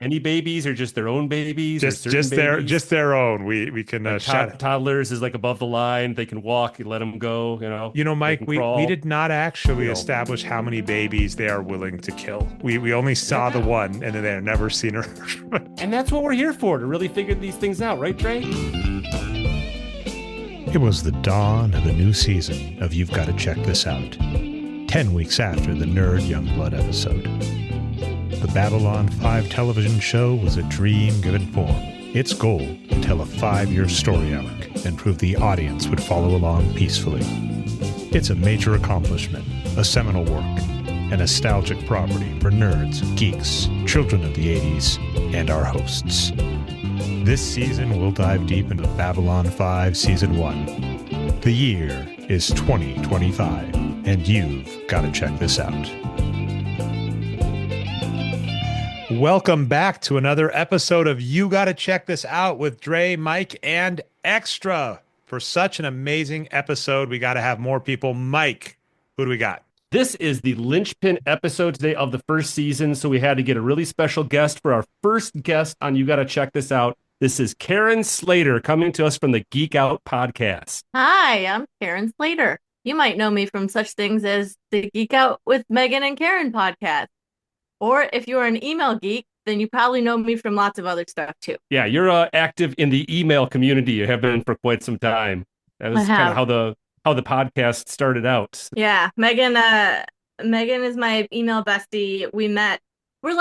any babies or just their own babies or certain babies? Just their own. We can Like shout. toddlers is like above the line. They can walk. You let them go. They Mike, can we crawl. did not actually establish how many babies they are willing to kill. We only saw the one, and then they're never seen her. And that's what we're here for, to really figure these things out, right, Trey? It was the dawn of a new season of You've Got to Check This Out, 10 weeks after the Nerd Youngblood episode. The Babylon 5 television show was a dream given form. Its goal, to tell a 5-year story arc and prove the audience would follow along peacefully. It's a major accomplishment, a seminal work, a nostalgic property for nerds, geeks, children of the 80s, and our hosts. This season, we'll dive deep into Babylon 5 Season 1. The year is 2025, and you've got to check this out. Welcome back to another episode of You Gotta Check This Out with Dre, Mike, and Extra. For such an amazing episode, we got to have more people. Mike, who do we got? This is the linchpin episode today of the first season, so we had to get a really special guest for our first guest on You Gotta Check This Out. This is Carin Slater coming to us from the Geek Out podcast. Hi, I'm Carin Slater. You might know me from such things as the Geek Out with Megan and Carin podcast. Or if you're an email geek, then you probably know me from lots of other stuff too. Yeah, you're active in the email community. You have been for quite some time. That was kind of how the podcast started out. Yeah, Megan is my email bestie. We met. We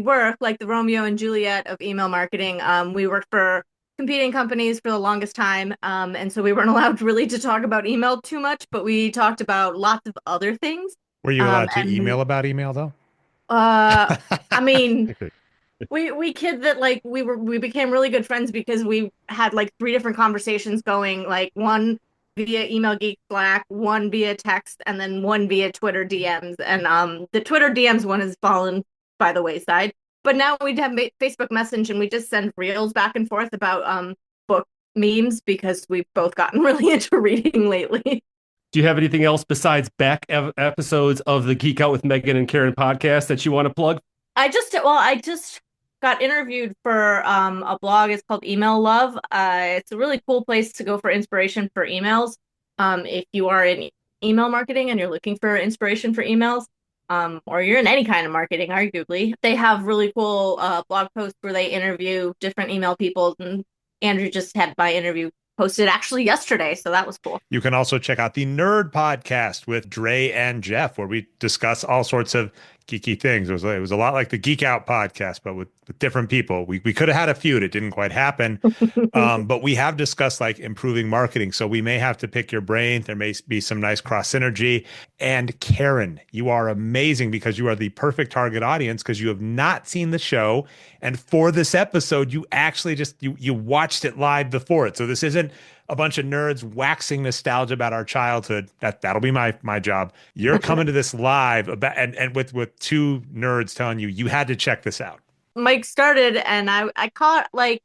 work like the Romeo and Juliet of email marketing. We worked for competing companies for the longest time. And so we weren't allowed really to talk about email too much, but we talked about lots of other things. Were you allowed to email about email though? I mean, we kid that like we became really good friends because we had like 3 different conversations going, like one via email geek Slack, one via text, and then one via Twitter DMs. And the Twitter DMs one has fallen by the wayside. But now we have Facebook Messenger, and we just send reels back and forth about book memes because we've both gotten really into reading lately. Do you have anything else besides back episodes of the Geek Out with Megan and Carin podcast that you want to plug? I just got interviewed for a blog. It's called Email Love. It's a really cool place to go for inspiration for emails. If you are in email marketing and you're looking for inspiration for emails, or you're in any kind of marketing, arguably, they have really cool blog posts where they interview different email people. And Andrew just had my interview posted actually yesterday, so that was cool. You can also check out the Nerd podcast with Dre and Jeff, where we discuss all sorts of geeky things. It was a lot like the Geek Out podcast, but with different people. We could have had a feud. It didn't quite happen. But we have discussed like improving marketing. So we may have to pick your brain. There may be some nice cross synergy. And Carin, you are amazing because you are the perfect target audience because you have not seen the show. And for this episode, you actually you watched it live before it. So this isn't a bunch of nerds waxing nostalgia about our childhood. That'll be my job. You're coming to this live about and with 2 nerds telling you had to check this out. Mike started, and I caught like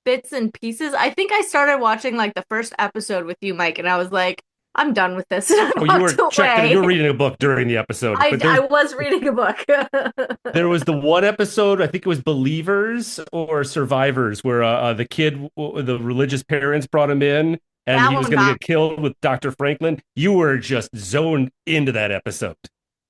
bits and pieces. I think I started watching like the first episode with you, Mike, and I was like, I'm done with this. And you were reading a book during the episode. I was reading a book. There was the one episode, I think it was Believers or Survivors, where the kid, the religious parents brought him in, and he was going to get killed with Dr. Franklin. You were just zoned into that episode.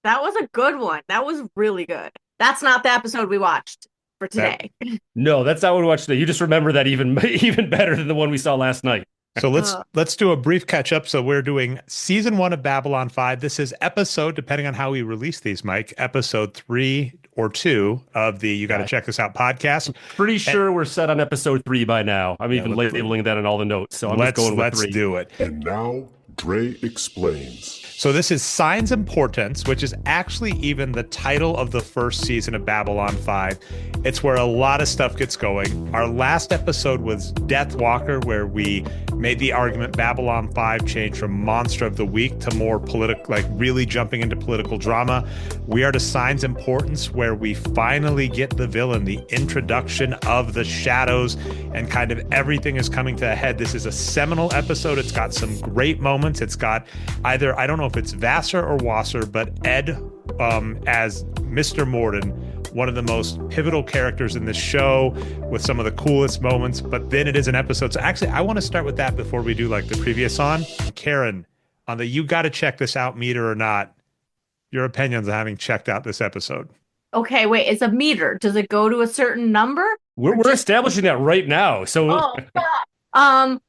That was a good one. That was really good. That's not the episode we watched for today. No, that's not what we watched today. You just remember that even better than the one we saw last night. So let's do a brief catch up. So we're doing season 1 of Babylon 5. This is episode, depending on how we release these, Mike, episode 3 or 2 of the You Gotta Check This Out podcast. Pretty sure we're set on episode 3 by now. I'm even labeling that in all the notes. So I'm just going with 3. Let's do it. And now Dre explains. So this is Signs and Portents, which is actually even the title of the first season of Babylon 5. It's where a lot of stuff gets going. Our last episode was Death Walker, where we made the argument Babylon 5 changed from monster of the week to more political, like really jumping into political drama. We are to Signs and Portents, where we finally get the villain, the introduction of the shadows, and kind of everything is coming to a head. This is a seminal episode. It's got some great moments. It's got either, I don't know if it's Vassar or Wasser, but Ed as Mr. Morden one of the most pivotal characters in this show with some of the coolest moments, but then it is an episode. So actually, I want to start with that before we do like the previous on. Carin, on the you got to check this out meter or not, your opinions on having checked out this episode. Okay, wait, it's a meter. Does it go to a certain number? We're establishing that right now. So oh God.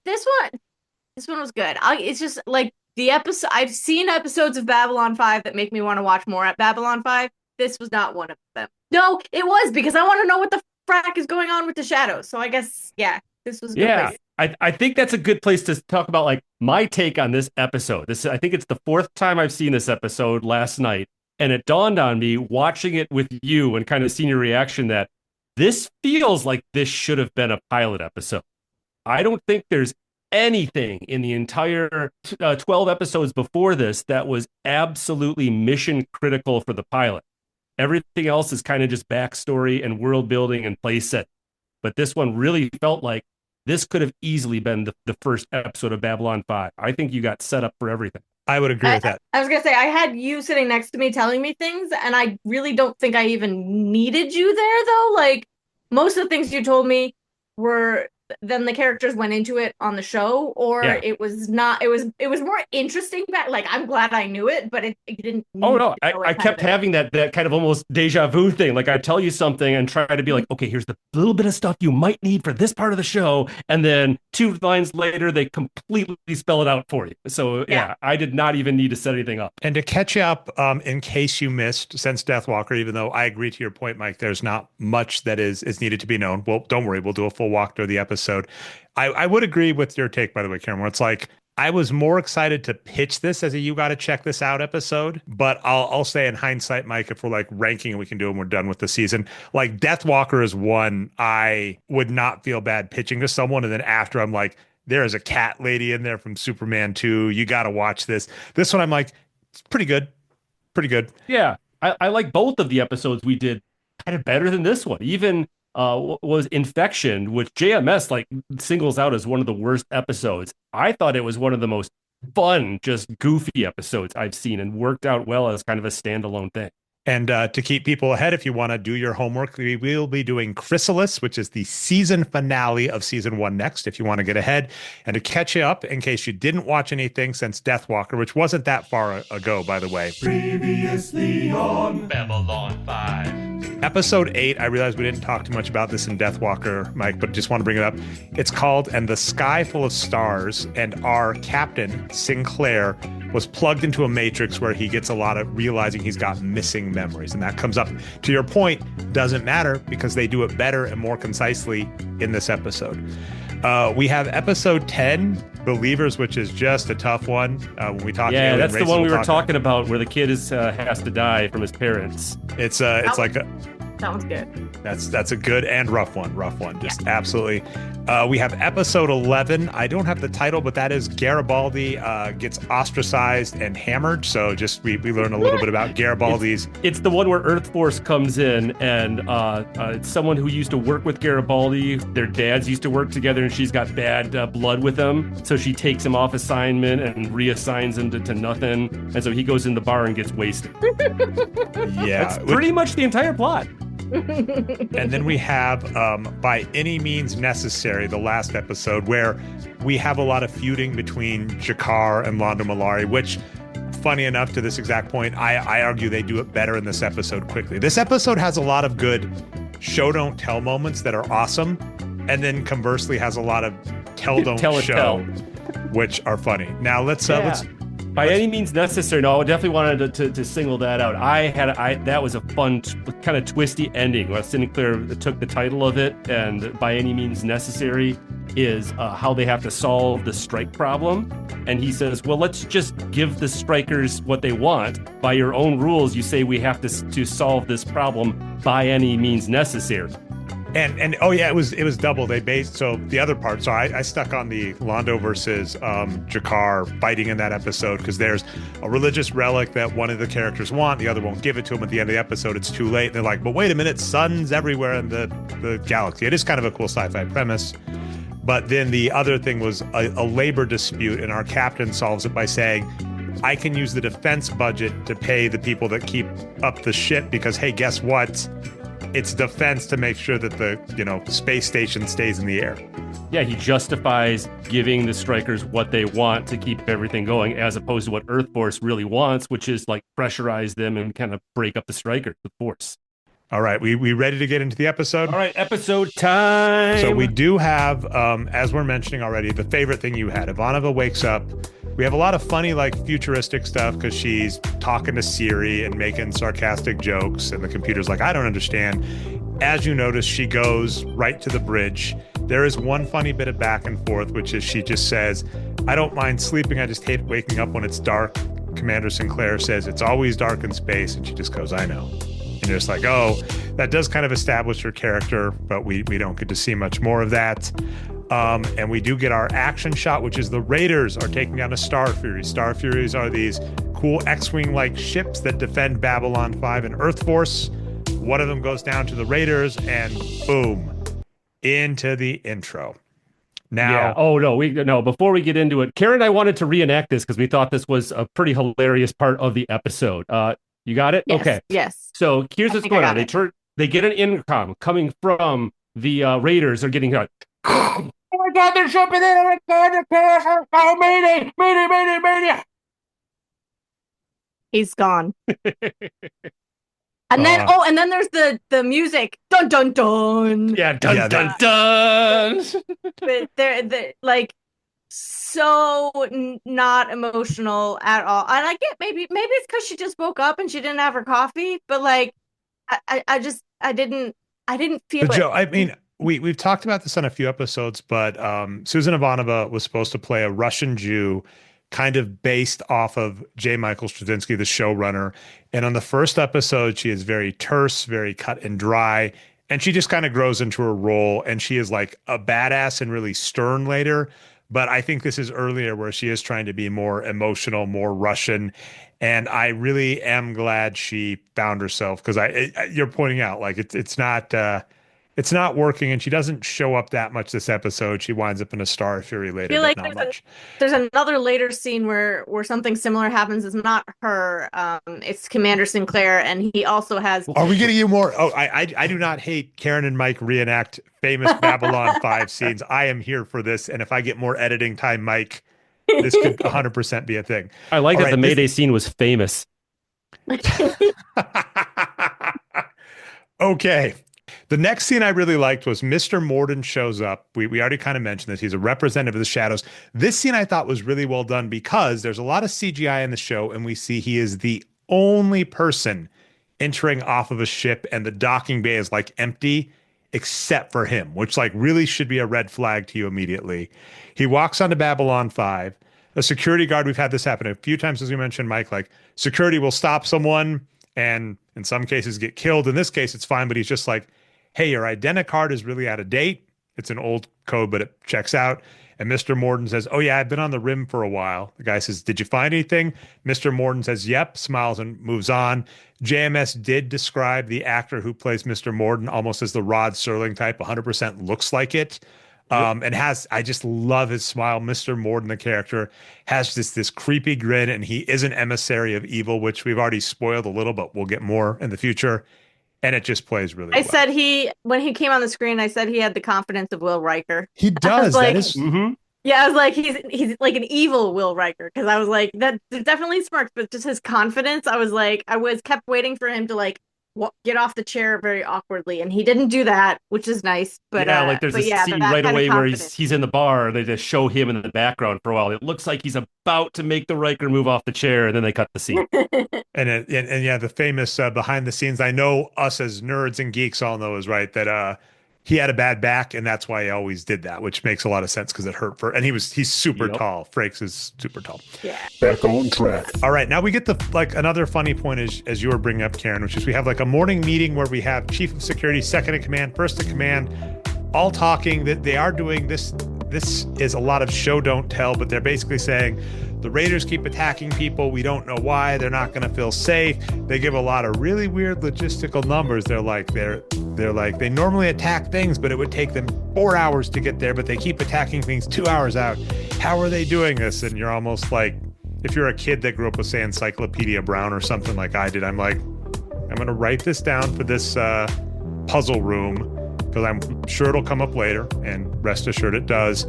This one was good. It's just like the episode. I've seen episodes of Babylon 5 that make me want to watch more at Babylon 5. This was not one of them. No, it was because I want to know what the frack is going on with the shadows. So I guess, yeah, this was a good place. I think that's a good place to talk about like my take on this episode. I think it's the fourth time I've seen this episode last night. And it dawned on me watching it with you and kind of seeing your reaction that this feels like this should have been a pilot episode. I don't think there's anything in the entire 12 episodes before this that was absolutely mission critical for the pilot. Everything else is kind of just backstory and world building and play set. But this one really felt like this could have easily been the first episode of Babylon 5. I think you got set up for everything. I would agree with that. I was going to say, I had you sitting next to me telling me things, and I really don't think I even needed you there, though. Like, most of the things you told me were then the characters went into it on the show, or it was not. It was more interesting. Like, I'm glad I knew it, but it didn't. Oh no, I kept having that kind of almost deja vu thing. Like I tell you something and try to be like, okay, here's the little bit of stuff you might need for this part of the show, and then 2 lines later they completely spell it out for you. So yeah, I did not even need to set anything up. And to catch up, in case you missed, since Deathwalker, even though I agree to your point, Mike, there's not much that is needed to be known. Well, don't worry, we'll do a full walkthrough of the episode. I would agree with your take, by the way, Carin, where it's like, I was more excited to pitch this as a you got to check this out episode, but I'll say in hindsight, Mike, if we're like ranking and we can do it and we're done with the season, like Deathwalker is one I would not feel bad pitching to someone. And then after I'm like, there is a cat lady in there from Superman 2. You got to watch this. This one I'm like, it's pretty good. Pretty good. Yeah. I like both of the episodes we did kind of better than this one. Even was Infection, which JMS like singles out as one of the worst episodes. I thought it was one of the most fun, just goofy episodes I've seen and worked out well as kind of a standalone thing. And to keep people ahead, if you want to do your homework, we will be doing Chrysalis, which is the season finale of season 1 next, if you want to get ahead. And to catch you up, in case you didn't watch anything since Deathwalker, which wasn't that far ago, by the way. Previously on Babylon 5. Episode 8, I realized we didn't talk too much about this in Deathwalker, Mike, but just want to bring it up. It's called And the Sky Full of Stars, and our captain, Sinclair, was plugged into a matrix where he gets a lot of realizing he's got missing memories. And that comes up, to your point, doesn't matter because they do it better and more concisely in this episode. We have episode 10, Believers, which is just a tough one. When we talk, yeah, that's the one we were talking about, where the kid has to die from his parents. It's like a. That one's good. That's a good and rough one. Just absolutely. We have episode 11. I don't have the title, but that is Garibaldi gets ostracized and hammered. So just we learn a little bit about Garibaldi's. It's the one where Earth Force comes in, and it's someone who used to work with Garibaldi. Their dads used to work together, and she's got bad blood with him. So she takes him off assignment and reassigns him to nothing. And so he goes in the bar and gets wasted. Yeah. That's pretty much the entire plot. And then we have By Any Means Necessary, the last episode, where we have a lot of feuding between Jakar and Londo Mollari, which, funny enough, to this exact point, I argue they do it better in this episode quickly. This episode has a lot of good show don't tell moments that are awesome, and then conversely has a lot of tell don't show, which are funny. Now let's By Any Means Necessary. No, I definitely wanted to single that out. That was a fun, kind of twisty ending. Well, Sinclair took the title of it, and By Any Means Necessary is how they have to solve the strike problem. And he says, well, let's just give the strikers what they want. By your own rules, you say we have to solve this problem by any means necessary. And oh yeah, it was double. They based so the other part. So I stuck on the Londo versus Jakar fighting in that episode because there's a religious relic that one of the characters want, the other won't give it to him. At the end of the episode, it's too late. And they're like, but wait a minute, suns everywhere in the galaxy. It is kind of a cool sci-fi premise. But then the other thing was a labor dispute, and our captain solves it by saying, I can use the defense budget to pay the people that keep up the ship because, hey, guess what? It's defense to make sure that the, space station stays in the air. Yeah, he justifies giving the strikers what they want to keep everything going, as opposed to what Earth Force really wants, which is like pressurize them and kind of break up the strikers with force. All right, we ready to get into the episode? All right, episode time. So we do have, as we're mentioning already, the favorite thing you had. Ivanova wakes up. We have a lot of funny, futuristic stuff because she's talking to Siri and making sarcastic jokes, and the computer's like, I don't understand. As you notice, she goes right to the bridge. There is one funny bit of back and forth, which is she just says, I don't mind sleeping, I just hate waking up when it's dark. Commander Sinclair says, it's always dark in space, and she just goes, I know. And you're just like, oh, that does kind of establish her character, but we don't get to see much more of that. And we do get our action shot, which is the Raiders are taking down a Star Fury. Star Furies are these cool X-Wing-like ships that defend Babylon 5 and Earth Force. One of them goes down to the Raiders, and boom, into the intro. Now, yeah. Oh no, before we get into it, Carin and I wanted to reenact this because we thought this was a pretty hilarious part of the episode. You got it? Yes, okay. Yes. So here's what's going on. They get an intercom coming from the Raiders. Are getting oh my God, they're jumping in! Oh my God, they're Mayday! He's gone. And then there's the music. Dun dun dun. Yeah, dun dun. But they're so not emotional at all. And I get maybe it's because she just woke up and she didn't have her coffee, but I didn't feel it. I mean, we've talked about this on a few episodes, but Susan Ivanova was supposed to play a Russian Jew, kind of based off of J. Michael Straczynski, the showrunner. And on the first episode, she is very terse, very cut and dry, and she just kind of grows into her role. And she is like a badass and really stern later. But I think this is earlier where she is trying to be more emotional, more Russian. And I really am glad she found herself because you're pointing out it's not working, and she doesn't show up that much this episode. She winds up in a Star Fury later, I feel like not much. There's another later scene where something similar happens. It's not her. It's Commander Sinclair, and he also has. Are we getting you more? Oh, I do not hate Carin and Mike reenact famous Babylon 5 scenes. I am here for this, and if I get more editing time, Mike, this could 100% be a thing. I like that the Mayday scene was famous. Okay. The next scene I really liked was Mr. Morden shows up. We already kind of mentioned this. He's a representative of the shadows. This scene I thought was really well done because there's a lot of CGI in the show, and we see he is the only person entering off of a ship, and the docking bay is empty except for him, which really should be a red flag to you immediately. He walks onto Babylon 5. A security guard, we've had this happen a few times, as we mentioned, Mike, security will stop someone and in some cases get killed. In this case, it's fine, but he's just like, hey, your identicard is really out of date. It's an old code, but it checks out. And Mr. Morden says, oh yeah, I've been on the rim for a while. The guy says, did you find anything? Mr. Morden says, yep, smiles and moves on. JMS did describe the actor who plays Mr. Morden almost as the Rod Serling type, 100% looks like it. And I just love his smile. Mr. Morden, the character, has this creepy grin, and he is an emissary of evil, which we've already spoiled a little, but we'll get more in the future. And it just plays really well. I said when he came on the screen, I said he had the confidence of Will Riker. He does. That is. Mm-hmm. Yeah, I was like, he's like an evil Will Riker, because I was like, that definitely smirks, but just his confidence, I was kept waiting for him to get off the chair very awkwardly, and he didn't do that, which is nice. But yeah, there's a scene right away where he's in the bar. They just show him in the background for a while. It looks like he's about to make the Riker move off the chair, and then they cut the scene. and yeah, the famous behind the scenes. I know us as nerds and geeks all know is right that he had a bad back, and that's why he always did that, which makes a lot of sense because it hurt and he's super tall. Frakes is super tall. Yeah. Back on track. All right, now we get another funny point as you were bringing up, Carin, which is we have a morning meeting where we have Chief of Security, Second in Command, First in Command, all talking that they are doing this. This is a lot of show don't tell, but they're basically saying the Raiders keep attacking people. We don't know why. They're not going to feel safe. They give a lot of really weird logistical numbers. They're like they normally attack things, but it would take them 4 hours to get there, but they keep attacking things 2 hours out. How are they doing this? And you're almost like, if you're a kid that grew up with, say, Encyclopedia Brown or something like I did, I'm like, I'm going to write this down for this puzzle room because I'm sure it'll come up later, and rest assured it does.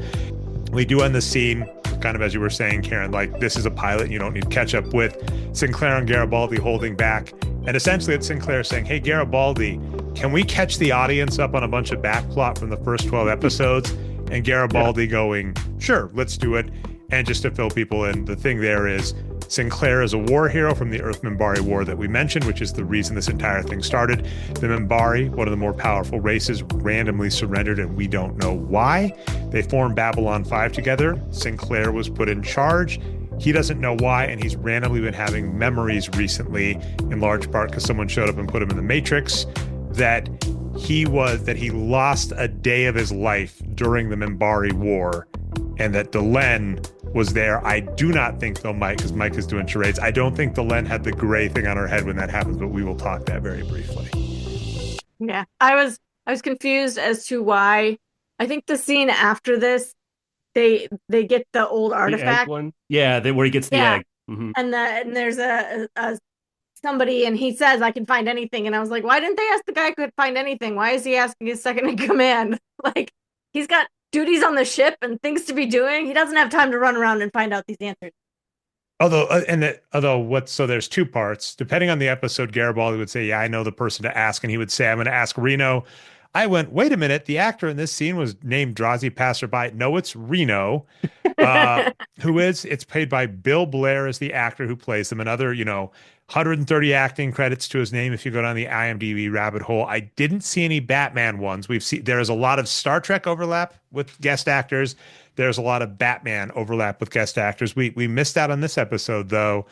We do end the scene, kind of as you were saying, Carin, like this is a pilot, you don't need to catch up with Sinclair and Garibaldi holding back. And essentially it's Sinclair saying, hey, Garibaldi, can we catch the audience up on a bunch of backplot from the first 12 episodes? And Garibaldi going, sure, let's do it. And just to fill people in, the thing there is Sinclair is a war hero from the Earth-Minbari War that we mentioned, which is the reason this entire thing started. The Minbari, one of the more powerful races, randomly surrendered, and we don't know why. They formed Babylon 5 together. Sinclair was put in charge. He doesn't know why, and he's randomly been having memories recently, in large part because someone showed up and put him in the Matrix, that he lost a day of his life during the Minbari War, and that Delenn was there. I do not think, though, Mike, because Mike is doing charades, I don't think Delenn had the gray thing on her head when that happens, but we will talk that very briefly. Yeah, I was confused as to why. I think the scene after this, they get the old artifact. One? Yeah, where he gets the egg. Mm-hmm. And there's a somebody, and he says, I can find anything. And I was like, why didn't they ask the guy who could find anything? Why is he asking his second in command? Like, he's got duties on the ship and things to be doing. He doesn't have time to run around and find out these answers. So there's two parts. Depending on the episode, Garibaldi would say, yeah, I know the person to ask. And he would say, I'm going to ask Reno. I went, wait a minute. The actor in this scene was named Drazi Passerby. No, it's Reno, it's played by Bill Blair as the actor who plays him. Another, 130 acting credits to his name if you go down the IMDb rabbit hole. I didn't see any Batman ones. There is a lot of Star Trek overlap with guest actors. There's a lot of Batman overlap with guest actors. We missed out on this episode though,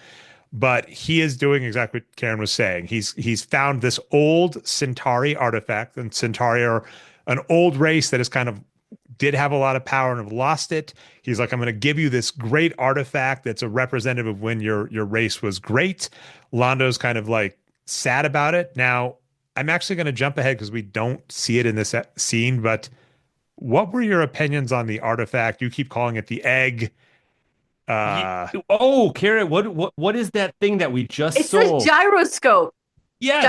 but he is doing exactly what Carin was saying. He's found this old Centauri artifact, and Centauri are an old race that is kind of did have a lot of power and have lost it. He's like, I'm going to give you this great artifact that's a representative of when your race was great. Londo's kind of like sad about it. Now, I'm actually going to jump ahead because we don't see it in this scene, but what were your opinions on the artifact? You keep calling it the egg. Carin, what is that thing that we just sold? It's a gyroscope. Yes.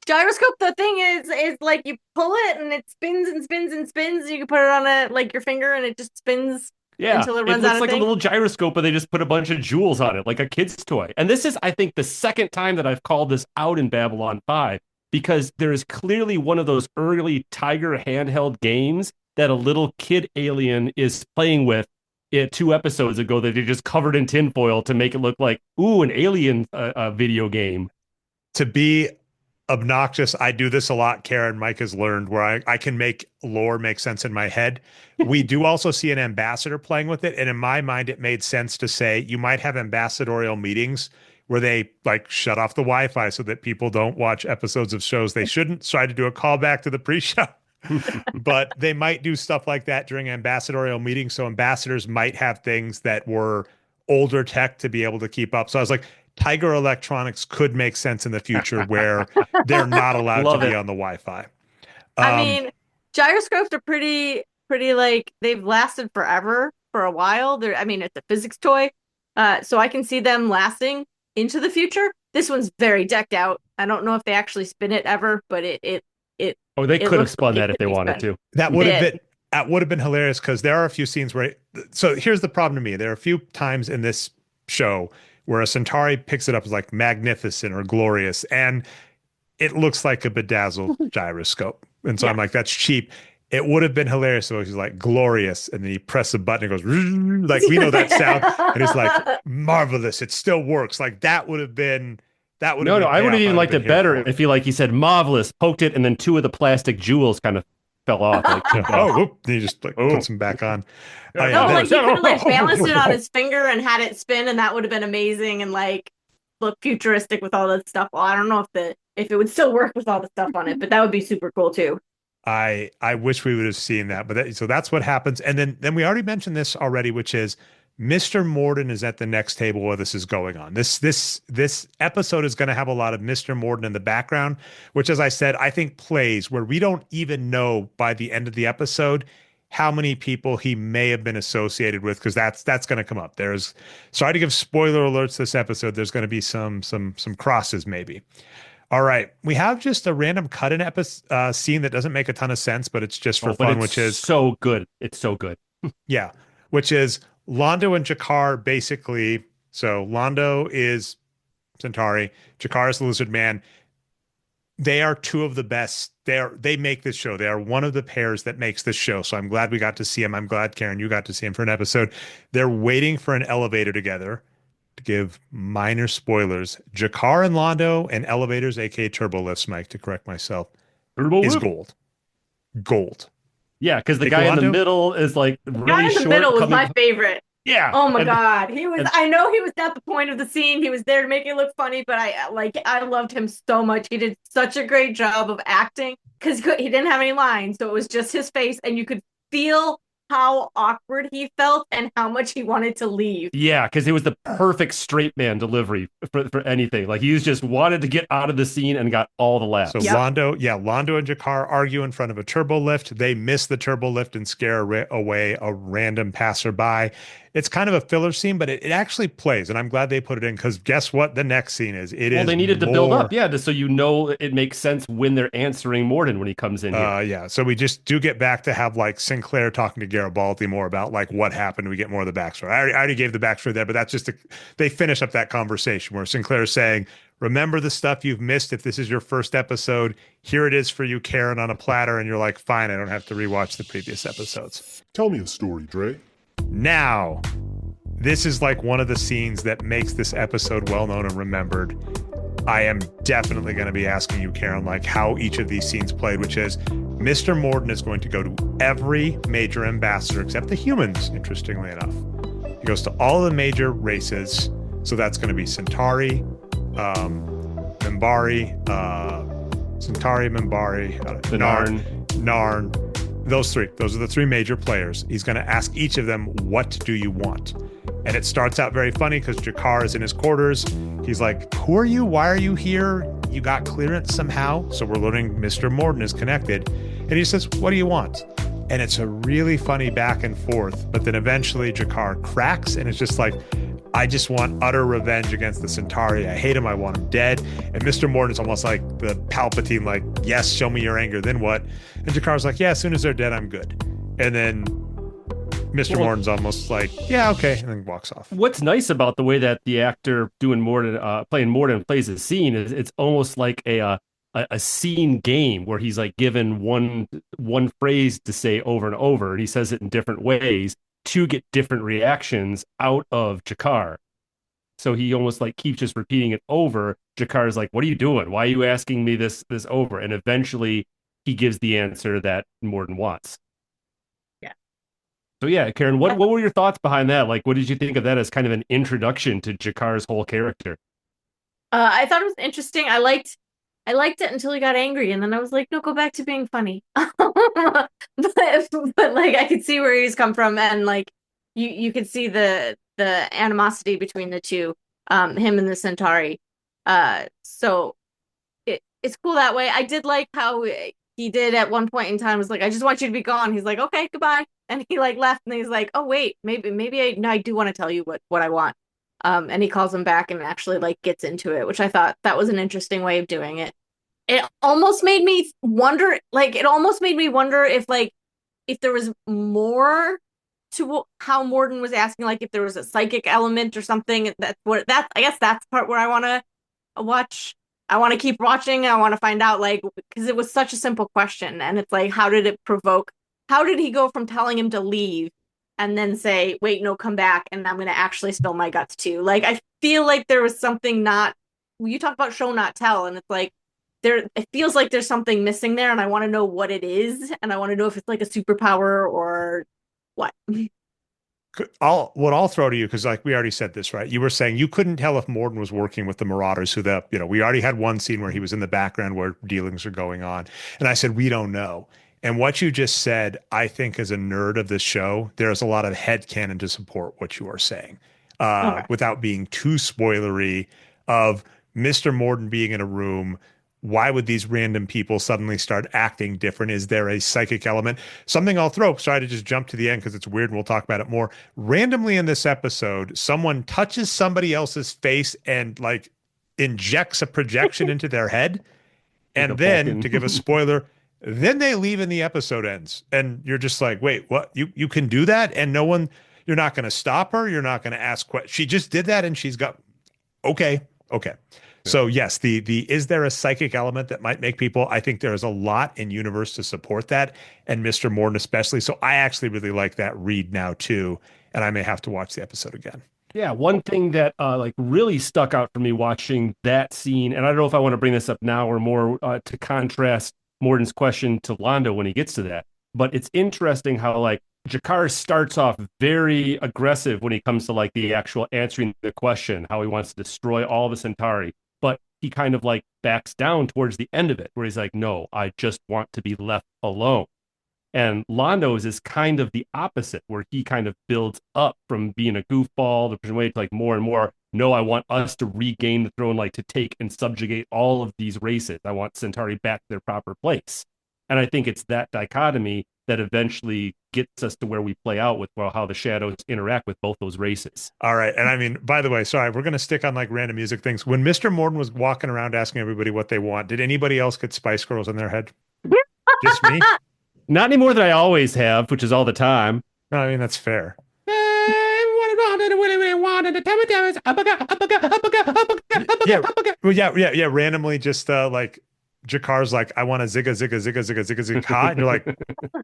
Gyroscope, the thing is like you pull it and it spins and spins and spins. You can put it on your finger and it just spins until it runs out of It's like a little gyroscope, but they just put a bunch of jewels on it, like a kid's toy. And this is, I think, the second time that I've called this out in Babylon 5, because there is clearly one of those early Tiger handheld games that a little kid alien is playing with 2 episodes ago that they just covered in tinfoil to make it look like, an alien video game. To be obnoxious, I do this a lot. Carin, Mike has learned where I can make lore make sense in my head. We do also see an ambassador playing with it, and in my mind it made sense to say you might have ambassadorial meetings where they like shut off the Wi-Fi so that people don't watch episodes of shows they shouldn't. Try to do a callback to the pre-show. But they might do stuff like that during ambassadorial meetings, so ambassadors might have things that were older tech to be able to keep up. So I was like, Tiger Electronics could make sense in the future where they're not allowed to be on the Wi-Fi. I mean, gyroscopes are pretty like they've lasted forever for a while. It's a physics toy, so I can see them lasting into the future. This one's very decked out. I don't know if they actually spin it ever, but it. They could have spun that if they wanted to. That would have been hilarious because there are a few scenes where. So here's the problem to me: there are a few times in this show where a Centauri picks it up as like magnificent or glorious, and it looks like a bedazzled gyroscope. And so I'm like, that's cheap. It would have been hilarious if he's like glorious, and then he presses a button and it goes like we know that sound, and it's like marvelous. It still works. Like that would have been. I would have even liked it better if he said marvelous, poked it, and then 2 of the plastic jewels kind of fell off. Like, he just puts them back on. He could have balanced it on his finger and had it spin, and that would have been amazing and like look futuristic with all that stuff. Well, I don't know if it would still work with all the stuff on it, but that would be super cool too. I wish we would have seen that, but so that's what happens. And then we already mentioned this already, which is Mr. Morden is at the next table where this is going on. This episode is going to have a lot of Mr. Morden in the background, which, as I said, I think plays where we don't even know by the end of the episode how many people he may have been associated with, because that's going to come up. There's, sorry to give spoiler alerts this episode. There's going to be some crosses maybe. All right, we have just a random cut-in episode scene that doesn't make a ton of sense, but it's just for fun, which is so good. It's so good. yeah, which is Londo and Jakar basically. So Londo is Centauri, Jakar is the Lizard Man. They are two of the best. They make this show. They are one of the pairs that makes this show. So I'm glad we got to see him. I'm glad, Carin, you got to see him for an episode. They're waiting for an elevator together. To give minor spoilers, Jakar and Londo and elevators, aka turbo lifts, Mike, to correct myself, is gold. Gold. Yeah, because the guy in the middle is like really guy in the short. Middle was my favorite. Yeah. Oh my God. He was, I know he was not the point of the scene. He was there to make it look funny, but I loved him so much. He did such a great job of acting because he didn't have any lines. So it was just his face and you could feel how awkward he felt and how much he wanted to leave. Yeah, because it was the perfect straight man delivery for anything. Like he just wanted to get out of the scene and got all the laughs. So Londo and Jakar argue in front of a turbo lift. They miss the turbo lift and scare away a random passerby. It's kind of a filler scene, but it actually plays, and I'm glad they put it in because guess what? The next scene is. Well, they needed to build up, so you know it makes sense when they're answering Morden when he comes in here. Yeah, so we just do get back to have like Sinclair talking to Garibaldi more about like what happened. We get more of the backstory. I already gave the backstory there, but that's just they finish up that conversation where Sinclair is saying, remember the stuff you've missed. If this is your first episode, here it is for you, Carin, on a platter. And you're like, fine, I don't have to rewatch the previous episodes. Tell me a story, Dre. Now, this is like one of the scenes that makes this episode well known and remembered. I am definitely going to be asking you, Carin, like how each of these scenes played, which is Mr. Morden is going to go to every major ambassador except the humans, interestingly enough. He goes to all the major races. So that's going to be Centauri, Narn. Those three. Those are the three major players. He's going to ask each of them, what do you want? And it starts out very funny because Jakar is in his quarters. He's like, who are you? Why are you here? You got clearance somehow? So we're learning Mr. Morden is connected. And he says, what do you want? And it's a really funny back and forth. But then eventually Jakar cracks and it's just like, I just want utter revenge against the Centauri. I hate him. I want him dead. And Mr. Morden is almost like the Palpatine, like, yes, show me your anger. Then what? And Jakar's like, yeah, as soon as they're dead, I'm good. And then Mr. Morden's almost like, yeah, okay. And then walks off. What's nice about the way that the actor playing Morden plays the scene is it's almost like a scene game where he's like given one phrase to say over and over. And he says it in different ways to get different reactions out of Jakar. So he almost like keeps just repeating it over. Jakar's like, what are you doing? Why are you asking me this over? And eventually he gives the answer that Morden wants. Yeah. So yeah, Carin, what were your thoughts behind that? Like, what did you think of that as kind of an introduction to Jakar's whole character? I thought it was interesting. I liked it until he got angry, and then I was like, no, go back to being funny. but like I could see where he's come from, and like you could see the animosity between the two, him and the Centauri. So it's cool that way. I did like how he did at one point in time was like, I just want you to be gone. He's like, okay, goodbye. And he like left, and he's like, oh wait, maybe I do want to tell you what I want. And he calls him back and actually like gets into it, which I thought that was an interesting way of doing it. It almost made me wonder if there was more to how Morden was asking, like if there was a psychic element or something. I guess that's the part where I want to watch. I want to keep watching. I want to find out, like, because it was such a simple question, and it's like, how did it provoke? How did he go from telling him to leave and then say, wait, no, come back, and I'm going to actually spill my guts too? Like, I feel like there was something you talk about show, not tell, and it's like, it feels like there's something missing there, and I want to know what it is, and I want to know if it's like a superpower or what. What I'll throw to you, because like we already said this, right? You were saying you couldn't tell if Morden was working with the Marauders, we already had one scene where he was in the background where dealings are going on. And I said, we don't know. And what you just said, I think as a nerd of this show, there's a lot of headcanon to support what you are saying, without being too spoilery of Mr. Morden being in a room why would these random people suddenly start acting different? Is there a psychic element? Something I'll throw, sorry to just jump to the end because it's weird and we'll talk about it more. Randomly in this episode, someone touches somebody else's face and like injects a projection into their head. And then, to give a spoiler, then they leave and the episode ends. And you're just like, wait, what? You can do that? And no one, you're not going to stop her. You're not going to ask questions. She just did that and she's got, okay. So yes, the is there a psychic element that might make people? I think there is a lot in universe to support that, and Mr. Morden especially. So I actually really like that read now too, and I may have to watch the episode again. Yeah, one thing that like really stuck out for me watching that scene, and I don't know if I want to bring this up now or more to contrast Morden's question to Londo when he gets to that, but it's interesting how like Jakar starts off very aggressive when he comes to like the actual answering the question, how he wants to destroy all the Centauri. But he kind of like backs down towards the end of it where he's like, no, I just want to be left alone. And Londo's is kind of the opposite, where he kind of builds up from being a goofball to way to like more and more, no, I want us to regain the throne, like to take and subjugate all of these races. I want Centauri back to their proper place. And I think it's that dichotomy that eventually gets us to where we play out with how the shadows interact with both those races. All right. And I mean, by the way, sorry, we're going to stick on like random music things. When Mr. Morden was walking around asking everybody what they want, did anybody else get Spice Girls in their head? Just me? Not any more than I always have, which is all the time. No, I mean, that's fair. Yeah. Randomly just like Jakar's like, I want a zigga, zigga, zigga, zigga, zigga, zigga, ha. And you're like,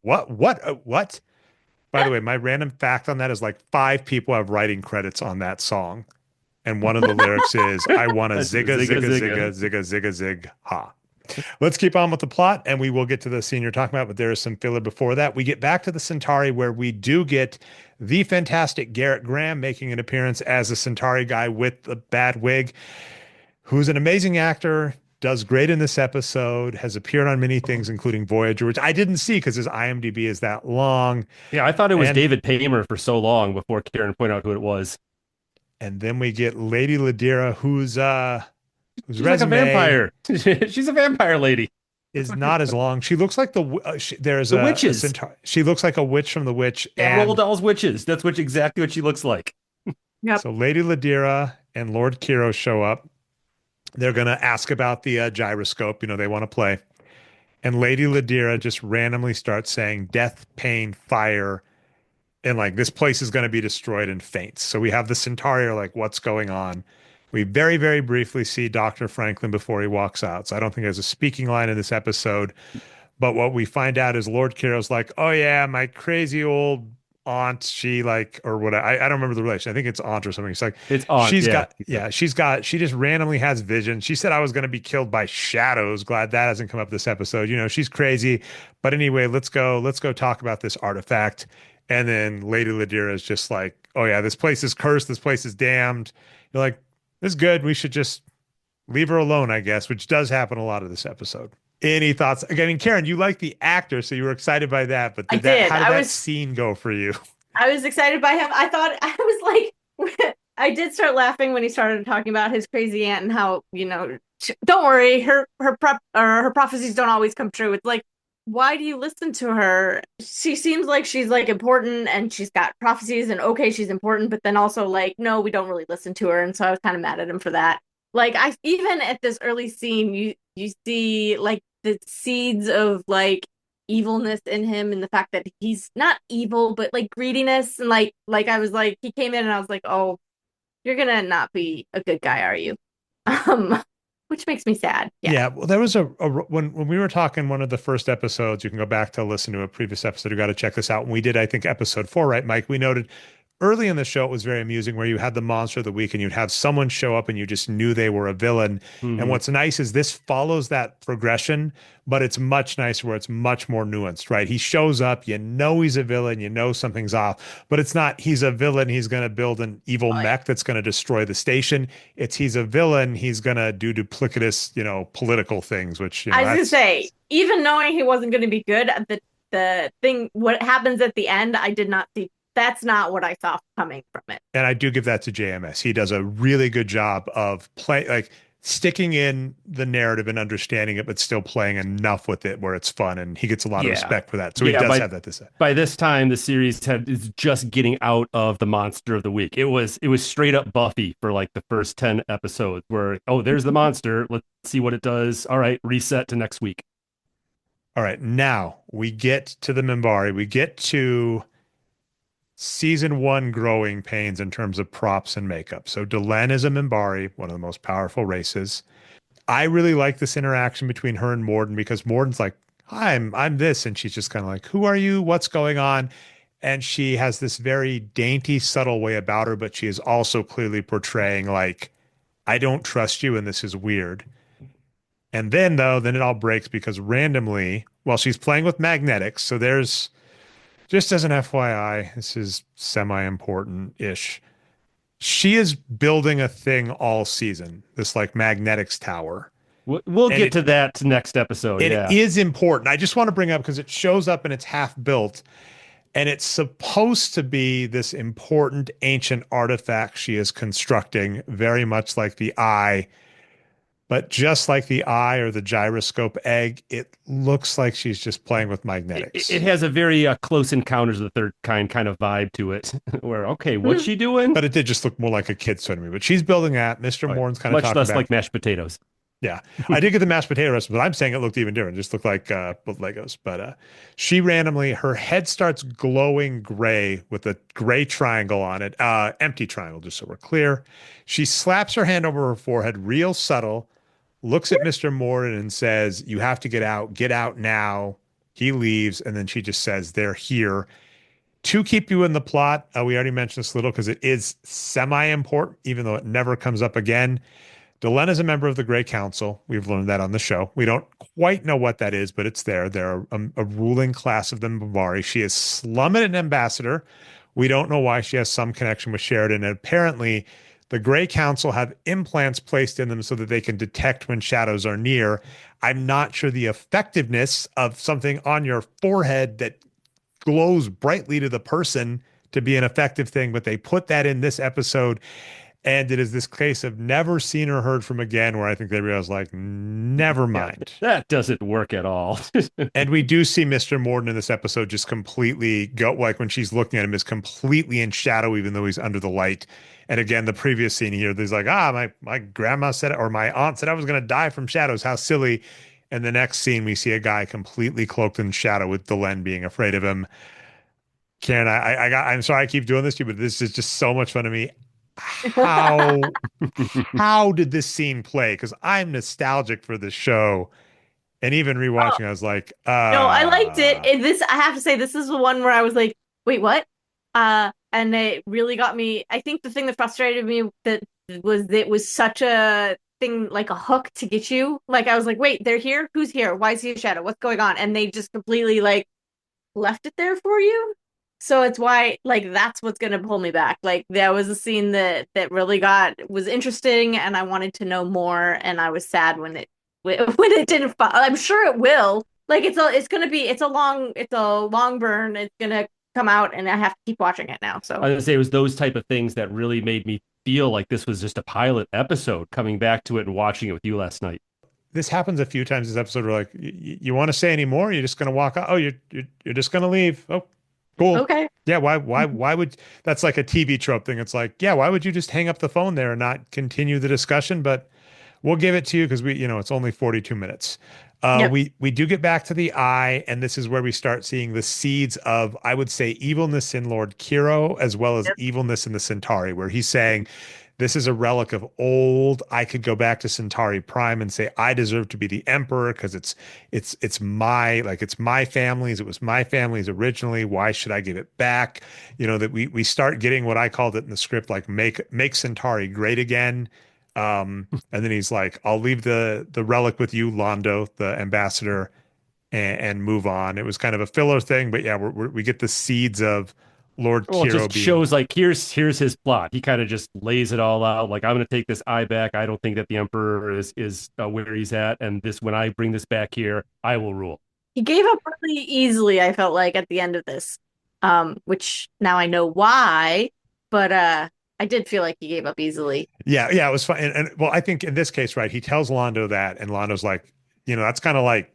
what? By the way, my random fact on that is like 5 people have writing credits on that song. And one of the lyrics is, I want a zigga, zigga, zigga, zigga, zigga, zig, ha. Let's keep on with the plot and we will get to the scene you're talking about, but there is some filler before that. We get back to the Centauri where we do get the fantastic Garrett Graham making an appearance as a Centauri guy with the bad wig, who's an amazing actor, does great in this episode, has appeared on many things, including Voyager, which I didn't see because his IMDb is that long. Yeah, I thought it was David Paymer for so long before Carin pointed out who it was. And then we get Lady Ladira, who's she's like a vampire. She's a vampire lady. Is not as long. She looks like there's the witches. She looks like a witch from The Witch. Yeah, Roald Dahl's witches. That's exactly what she looks like. Yep. So Lady Ladira and Lord Kiro show up. They're going to ask about the gyroscope. You know, they want to play. And Lady Ladira just randomly starts saying death, pain, fire. And like, this place is going to be destroyed, and faints. So we have the Centauri are like, what's going on? We very, very briefly see Dr. Franklin before he walks out. So I don't think there's a speaking line in this episode. But what we find out is Lord Kiro's like, oh yeah, my crazy old aunt, she like, or what, I don't remember the relation. I think it's aunt or something. It's like, it's aunt. She just randomly has vision. She said I was going to be killed by shadows. Glad that hasn't come up this episode. You know, she's crazy. But anyway, let's go talk about this artifact. And then Lady Ladira is just like, oh yeah, this place is cursed. This place is damned. You're like, this is good. We should just leave her alone, I guess, which does happen a lot of this episode. Any thoughts? I mean, Carin, you like the actor, so you were excited by that. But how did that scene go for you? I was excited by him. I thought, I was like, I did start laughing when he started talking about his crazy aunt and how, you know, don't worry, her prophecies don't always come true. It's like, why do you listen to her? She seems like she's like important and she's got prophecies and okay, she's important, but then also like, no, we don't really listen to her. And so I was kind of mad at him for that. Like, even at this early scene, you see like the seeds of like evilness in him, and the fact that he's not evil, but like greediness. And like I was like, he came in and I was like, oh, you're gonna not be a good guy, are you? Which makes me sad. Yeah. Well, there was when we were talking one of the first episodes, you can go back to listen to a previous episode. You got to check this out. When we did, I think, episode 4, right, Mike? We noted early in the show, it was very amusing where you had the monster of the week and you'd have someone show up and you just knew they were a villain. Mm-hmm. And what's nice is this follows that progression, but it's much nicer where it's much more nuanced, right? He shows up, you know he's a villain, you know something's off, but it's not he's a villain, he's going to build an evil mech that's going to destroy the station. It's he's a villain, he's going to do duplicitous, you know, political things, which, you know, I was going to say, even knowing he wasn't going to be good, the thing, what happens at the end, I did not see. That's not what I saw coming from it. And I do give that to JMS. He does a really good job of sticking in the narrative and understanding it, but still playing enough with it where it's fun, and he gets a lot of respect for that. So he does have that to say. By this time, the series is just getting out of the monster of the week. It was straight up Buffy for like the first 10 episodes where, oh, there's the monster. Let's see what it does. All right, reset to next week. All right, now we get to the Minbari. We get to season 1 growing pains in terms of props and makeup. So Delenn is a Minbari, one of the most powerful races. I really like this interaction between her and Morden because Morden's like, "Hi, I'm this," and she's just kind of like, "Who are you? What's going on?" And she has this very dainty, subtle way about her, but she is also clearly portraying like, "I don't trust you, and this is weird." And then it all breaks because randomly, while she's playing with magnetics, so there's, just as an FYI, this is semi-important-ish. She is building a thing all season, this like magnetics tower. We'll get to that next episode. It is important. I just want to bring up because it shows up and it's half built, and it's supposed to be this important ancient artifact she is constructing, very much like the eye. But just like the eye or the gyroscope egg, it looks like she's just playing with magnetics. It has a very Close Encounters of the Third Kind of vibe to it, where, okay, what's she doing? But it did just look more like a kid's toy to me. But she's building that. Mr. Morin's kind of talking about... Much less like mashed potatoes. Yeah. I did get the mashed potato recipe, but I'm saying it looked even different. It just looked like Legos. But she randomly, her head starts glowing gray with a gray triangle on it. Empty triangle, just so we're clear. She slaps her hand over her forehead, real subtle, looks at Mr. Morin and says, "You have to get out now." He leaves, and then she just says, "They're here to keep you in the plot." We already mentioned this a little because it is semi-important, even though it never comes up again. Delenn is a member of the Grey Council. We've learned that on the show. We don't quite know what that is, but it's there. They're a ruling class of the Minbari. She is Slummit, an ambassador. We don't know why she has some connection with Sheridan, and apparently the Grey Council have implants placed in them so that they can detect when shadows are near. I'm not sure the effectiveness of something on your forehead that glows brightly to the person to be an effective thing, but they put that in this episode. And it is this case of never seen or heard from again, where I think they realize, like, never mind. That doesn't work at all. And we do see Mr. Morden in this episode just completely go, like when she's looking at him, is completely in shadow, even though he's under the light. And again, the previous scene here, there's like, my grandma said, or my aunt said I was going to die from shadows. How silly. And the next scene, we see a guy completely cloaked in shadow with Delenn being afraid of him. Karen, I'm sorry I keep doing this to you, but this is just so much fun to me. How did this scene play? Because I'm nostalgic for this show, and even rewatching, I was like, no, I liked it. I have to say, this is the one where I was like, wait, what? And it really got me. I think the thing that frustrated me that was it was such a thing, like a hook to get you. Like I was like, wait, they're here? Who's here? Why is he a shadow? What's going on? And they just completely like left it there for you. So it's why, like, that's what's going to pull me back. Like, there was a scene that really was interesting, and I wanted to know more, and I was sad when it didn't. I'm sure it will. Like, it's a long burn. It's going to come out, and I have to keep watching it now. So I was going to say, it was those type of things that really made me feel like this was just a pilot episode, coming back to it and watching it with you last night. This happens a few times this episode. We're like, you want to say any more? You're just going to walk out? Oh, you're just going to leave? Oh. Cool. Okay. Yeah. Why would, that's like a TV trope thing. It's like, yeah, why would you just hang up the phone there and not continue the discussion? But we'll give it to you because it's only 42 minutes. Yep. We do get back to the eye, and this is where we start seeing the seeds of, I would say, evilness in Lord Kiro, as well as evilness in the Centauri, where he's saying, this is a relic of old. I could go back to Centauri Prime and say I deserve to be the emperor because it's my family's. It was my family's originally. Why should I give it back? That we start getting what I called it in the script, like make Centauri great again. And then he's like, I'll leave the relic with you, Londo, the ambassador, and move on. It was kind of a filler thing, but yeah, we get the seeds of Lord Kiro. It just shows like here's his plot. He kind of just lays it all out. Like, I'm going to take this eye back. I don't think that the emperor is where he's at, and when I bring this back here, I will rule. He gave up really easily, I felt like, at the end of this, which now I know why. But I did feel like he gave up easily. Yeah, it was fun. And well, I think in this case, right, he tells Londo that, and Londo's like, that's kind of like,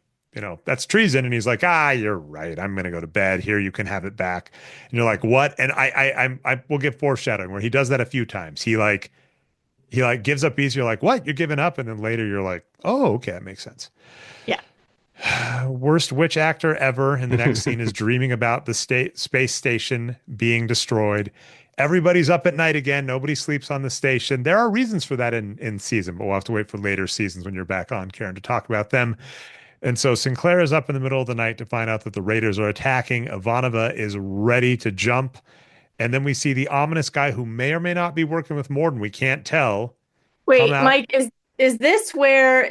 that's treason. And he's like, you're right. I'm gonna go to bed. Here, you can have it back. And you're like, what? And I will give foreshadowing where he does that a few times. He gives up easy. You're like, what? You're giving up, and then later you're like, oh, okay, that makes sense. Yeah. Worst witch actor ever. And the next scene is dreaming about the space station being destroyed. Everybody's up at night again. Nobody sleeps on the station. There are reasons for that in season, but we'll have to wait for later seasons when you're back on, Carin, to talk about them. And so Sinclair is up in the middle of the night to find out that the Raiders are attacking. Ivanova is ready to jump. And then we see the ominous guy who may or may not be working with Morden. We can't tell. Wait, Mike, is this where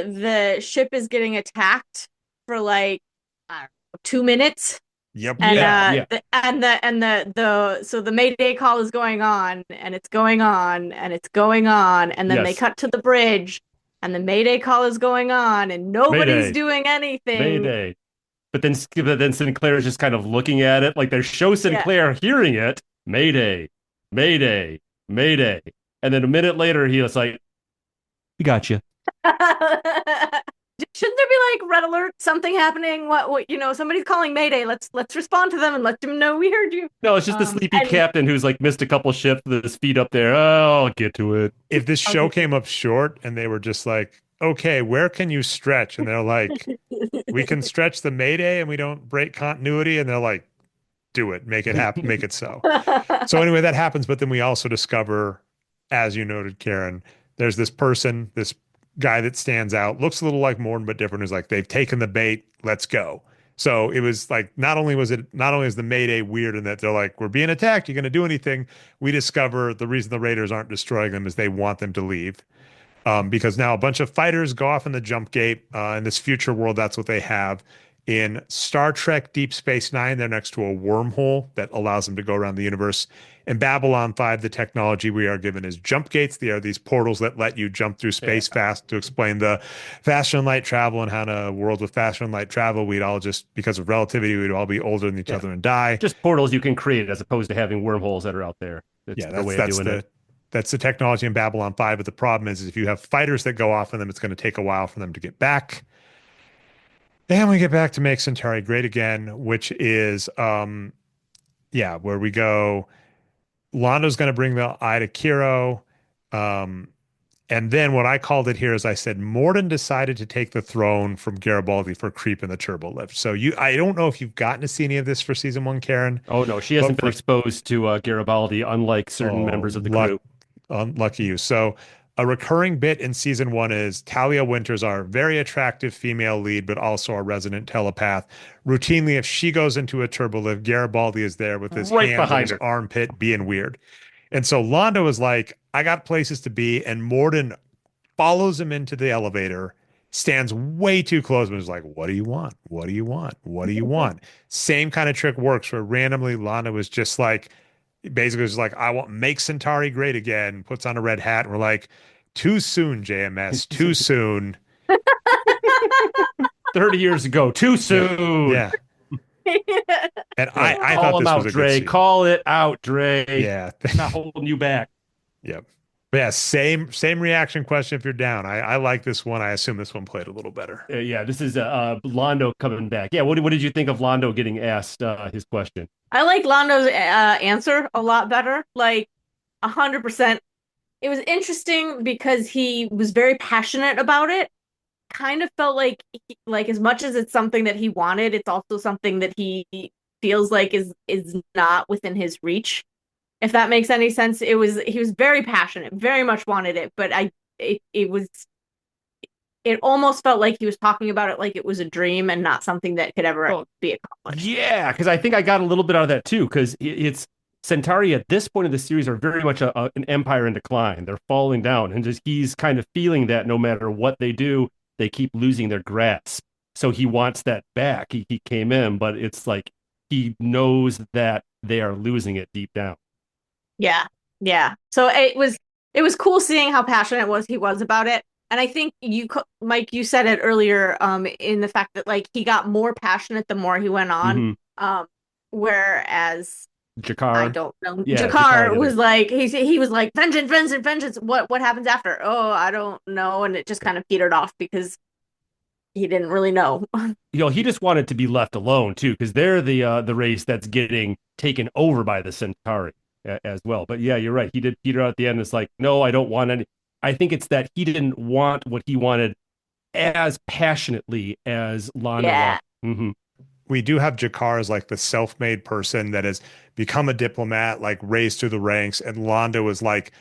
the ship is getting attacked for like, I don't know, 2 minutes? Yep. And so the Mayday call is going on, and it's going on, and it's going on, and then they cut to the bridge, and the Mayday call is going on, and nobody's doing anything. Mayday. But then Sinclair is just kind of looking at it, like they show Sinclair hearing it, Mayday, Mayday, Mayday, and then a minute later he was like, "We got you." Shouldn't there be like red alert, something happening? What somebody's calling Mayday. Let's respond to them and let them know we heard you. No, it's just the sleepy captain who's like missed a couple shifts with his feet up there. Oh, I'll get to it. If this show came up short and they were just like, okay, where can you stretch? And they're like, we can stretch the Mayday and we don't break continuity. And they're like, do it, make it happen, make it so. So anyway, that happens. But then we also discover, as you noted, Carin, there's this person, this guy that stands out, looks a little like Morden, but different, is like, they've taken the bait, let's go. So it was like, not only is the Mayday weird in that they're like, we're being attacked, you're going to do anything. We discover the reason the Raiders aren't destroying them is they want them to leave. Because now a bunch of fighters go off in the jump gate. In this future world, that's what they have. In Star Trek Deep Space Nine, they're next to a wormhole that allows them to go around the universe. In Babylon 5, the technology we are given is jump gates. They are these portals that let you jump through space fast. To explain the faster than light travel and how in a world with faster than light travel, we'd all just, because of relativity, we'd all be older than each other and die. Just portals you can create as opposed to having wormholes that are out there. That's the way of doing it. That's the technology in Babylon 5. But the problem is if you have fighters that go off in them, it's going to take a while for them to get back. And we get back to Make Centauri Great Again, which is, where we go. Londo's going to bring the eye to Kiro. And then what I called it here is I said, Morden decided to take the throne from Garibaldi for creep in the turbo lift. So I don't know if you've gotten to see any of this for season 1, Carin. Oh, no, she hasn't been exposed to Garibaldi, unlike certain members of the crew. Lucky you. So a recurring bit in season 1 is Talia Winters, our very attractive female lead, but also our resident telepath. Routinely, if she goes into a turbo lift, Garibaldi is there with his hand in his armpit being weird. And so Londo is like, I got places to be. And Morden follows him into the elevator, stands way too close, and is like, what do you want? What do you want? What do you want? Same kind of trick works where randomly Londo was just like, basically was like, I want Make Centauri Great Again, puts on a red hat, and we're like, too soon, JMS, too soon. 30 years ago, too soon. Yeah. And I thought this was a Dre. good scene. Call it out, Dre. Yeah. Not holding you back. Yep. But yeah, same reaction question if you're down. I like this one. I assume this one played a little better. This is Londo coming back. Yeah, what did you think of Londo getting asked his question? I like Londo's answer a lot better, like 100%. It was interesting because he was very passionate about it. Kind of felt like as much as it's something that he wanted, it's also something that he feels like is not within his reach. If that makes any sense. He was very passionate, very much wanted it, but it almost felt like he was talking about it like it was a dream and not something that could ever be accomplished. Yeah, because I think I got a little bit out of that too, because it's Centauri at this point of the series are very much an empire in decline. They're falling down, and just he's kind of feeling that no matter what they do, they keep losing their grasp. So he wants that back. He came in, but it's like he knows that they are losing it deep down. Yeah. So it was cool seeing how passionate he was about it. And I think Mike, you said it earlier, in the fact that like he got more passionate the more he went on. Mm-hmm. Whereas I Jakar. don't know. Yeah, Jakar Jakar. was like he was like vengeance, vengeance, vengeance. What happens after? Oh, I don't know, and it just kind of petered off because he didn't really know. He just wanted to be left alone too, because they're the race that's getting taken over by the Centauri as well. But yeah, you're right. He did peter out at the end. It's like, no, I don't want any. I think it's that he didn't want what he wanted as passionately as Londo. Yeah. Mm-hmm. We do have Jakar as like the self-made person that has become a diplomat, like raised through the ranks, and Londo is like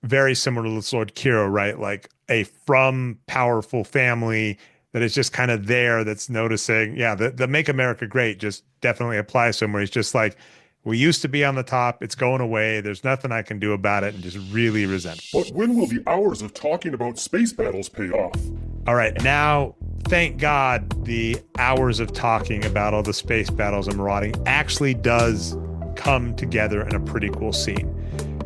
very similar to Lord Kiro, right? Like a from powerful family that is just kind of there, that's noticing, yeah, the Make America Great just definitely applies to him, where he's just like, we used to be on the top, it's going away, there's nothing I can do about it, and just really resentful. But when will the hours of talking about space battles pay off? All right, now, thank God the hours of talking about all the space battles and marauding actually does come together in a pretty cool scene,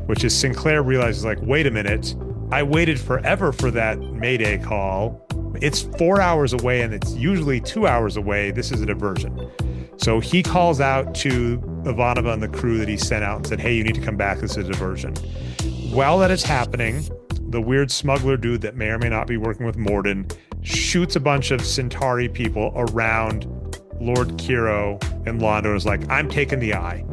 which is Sinclair realizes, like, wait a minute, I waited forever for that Mayday call. It's 4 hours away, and it's usually 2 hours away. This is a diversion. So he calls out to Ivanova and the crew that he sent out and said, hey, you need to come back. This is a diversion. While that is happening, the weird smuggler dude that may or may not be working with Morden shoots a bunch of Centauri people around Lord Kiro, and Londo is like, I'm taking the eye.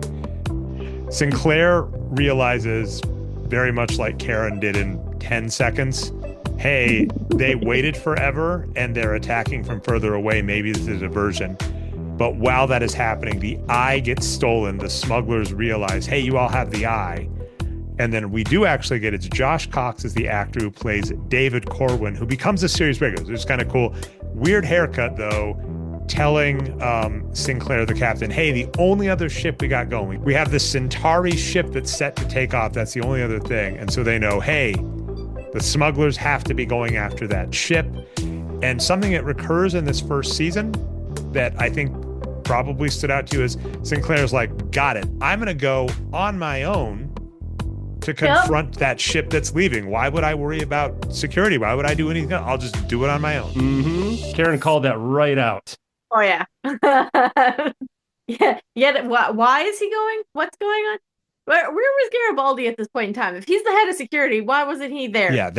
Sinclair realizes, very much like Carin did in 10 seconds, hey, they waited forever and they're attacking from further away. Maybe this is a diversion. But while that is happening, the eye gets stolen. The smugglers realize, hey, you all have the eye. And then we do actually get, it's Josh Cox is the actor who plays David Corwin, who becomes a series regular. It's kind of cool. Weird haircut, though, telling Sinclair, the captain, hey, the only other ship we got going, we have the Centauri ship that's set to take off. That's the only other thing. And so they know, hey, the smugglers have to be going after that ship. And something that recurs in this first season that I think probably stood out to you is Sinclair's like, got it. I'm going to go on my own to confront that ship that's leaving. Why would I worry about security? Why would I do anything? I'll just do it on my own. Mm-hmm. Carin called that right out. Oh, yeah. Yeah. Why is he going? What's going on? Where was Garibaldi at this point in time? If he's the head of security, why wasn't he there? Yeah,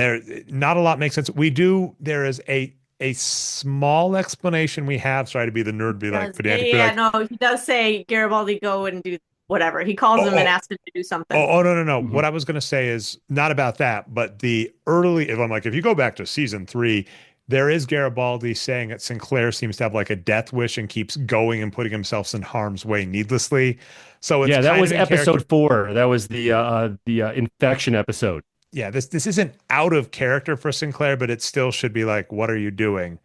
not a lot makes sense. There is a small explanation we have. Sorry to be the nerd, pedantic. Yeah, no, he does say Garibaldi go and do whatever. He calls him and asks him to do something. No. Mm-hmm. What I was going to say is not about that, but if you go back to season 3, there is Garibaldi saying that Sinclair seems to have like a death wish and keeps going and putting himself in harm's way needlessly. So it's that was episode 4. That was the infection episode. Yeah, this isn't out of character for Sinclair, but it still should be like, what are you doing?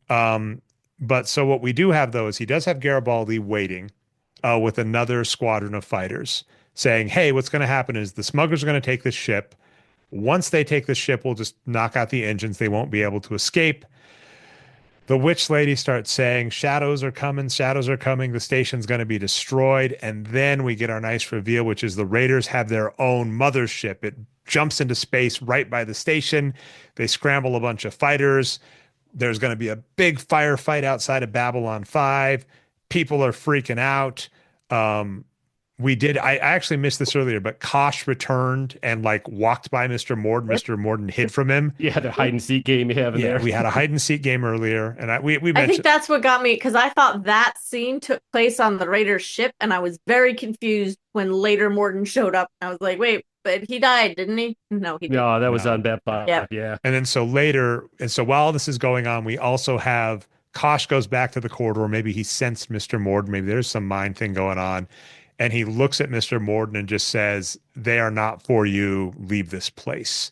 But so what we do have, though, is he does have Garibaldi waiting with another squadron of fighters saying, hey, what's going to happen is the smugglers are going to take this ship. Once they take the ship, we'll just knock out the engines. They won't be able to escape. The witch lady starts saying, shadows are coming, the station's going to be destroyed. And then we get our nice reveal, which is the Raiders have their own mothership. It jumps into space right by the station. They scramble a bunch of fighters. There's going to be a big firefight outside of Babylon 5. People are freaking out. I actually missed this earlier, but Kosh returned and like walked by Mr. Morden. Mr. Morden hid from him. Yeah, the hide and seek game you have in there. We had a hide and seek game earlier, and we mentioned. I think that's what got me, because I thought that scene took place on the Raiders ship, and I was very confused when later Morden showed up. I was like, wait, but he died, didn't he? No, he didn't. No, that was on Bab 5. Yeah. And then so while this is going on, we also have Kosh goes back to the corridor. Maybe he sensed Mr. Morden. Maybe there's some mind thing going on. And he looks at Mr. Morden and just says, they are not for you. Leave this place.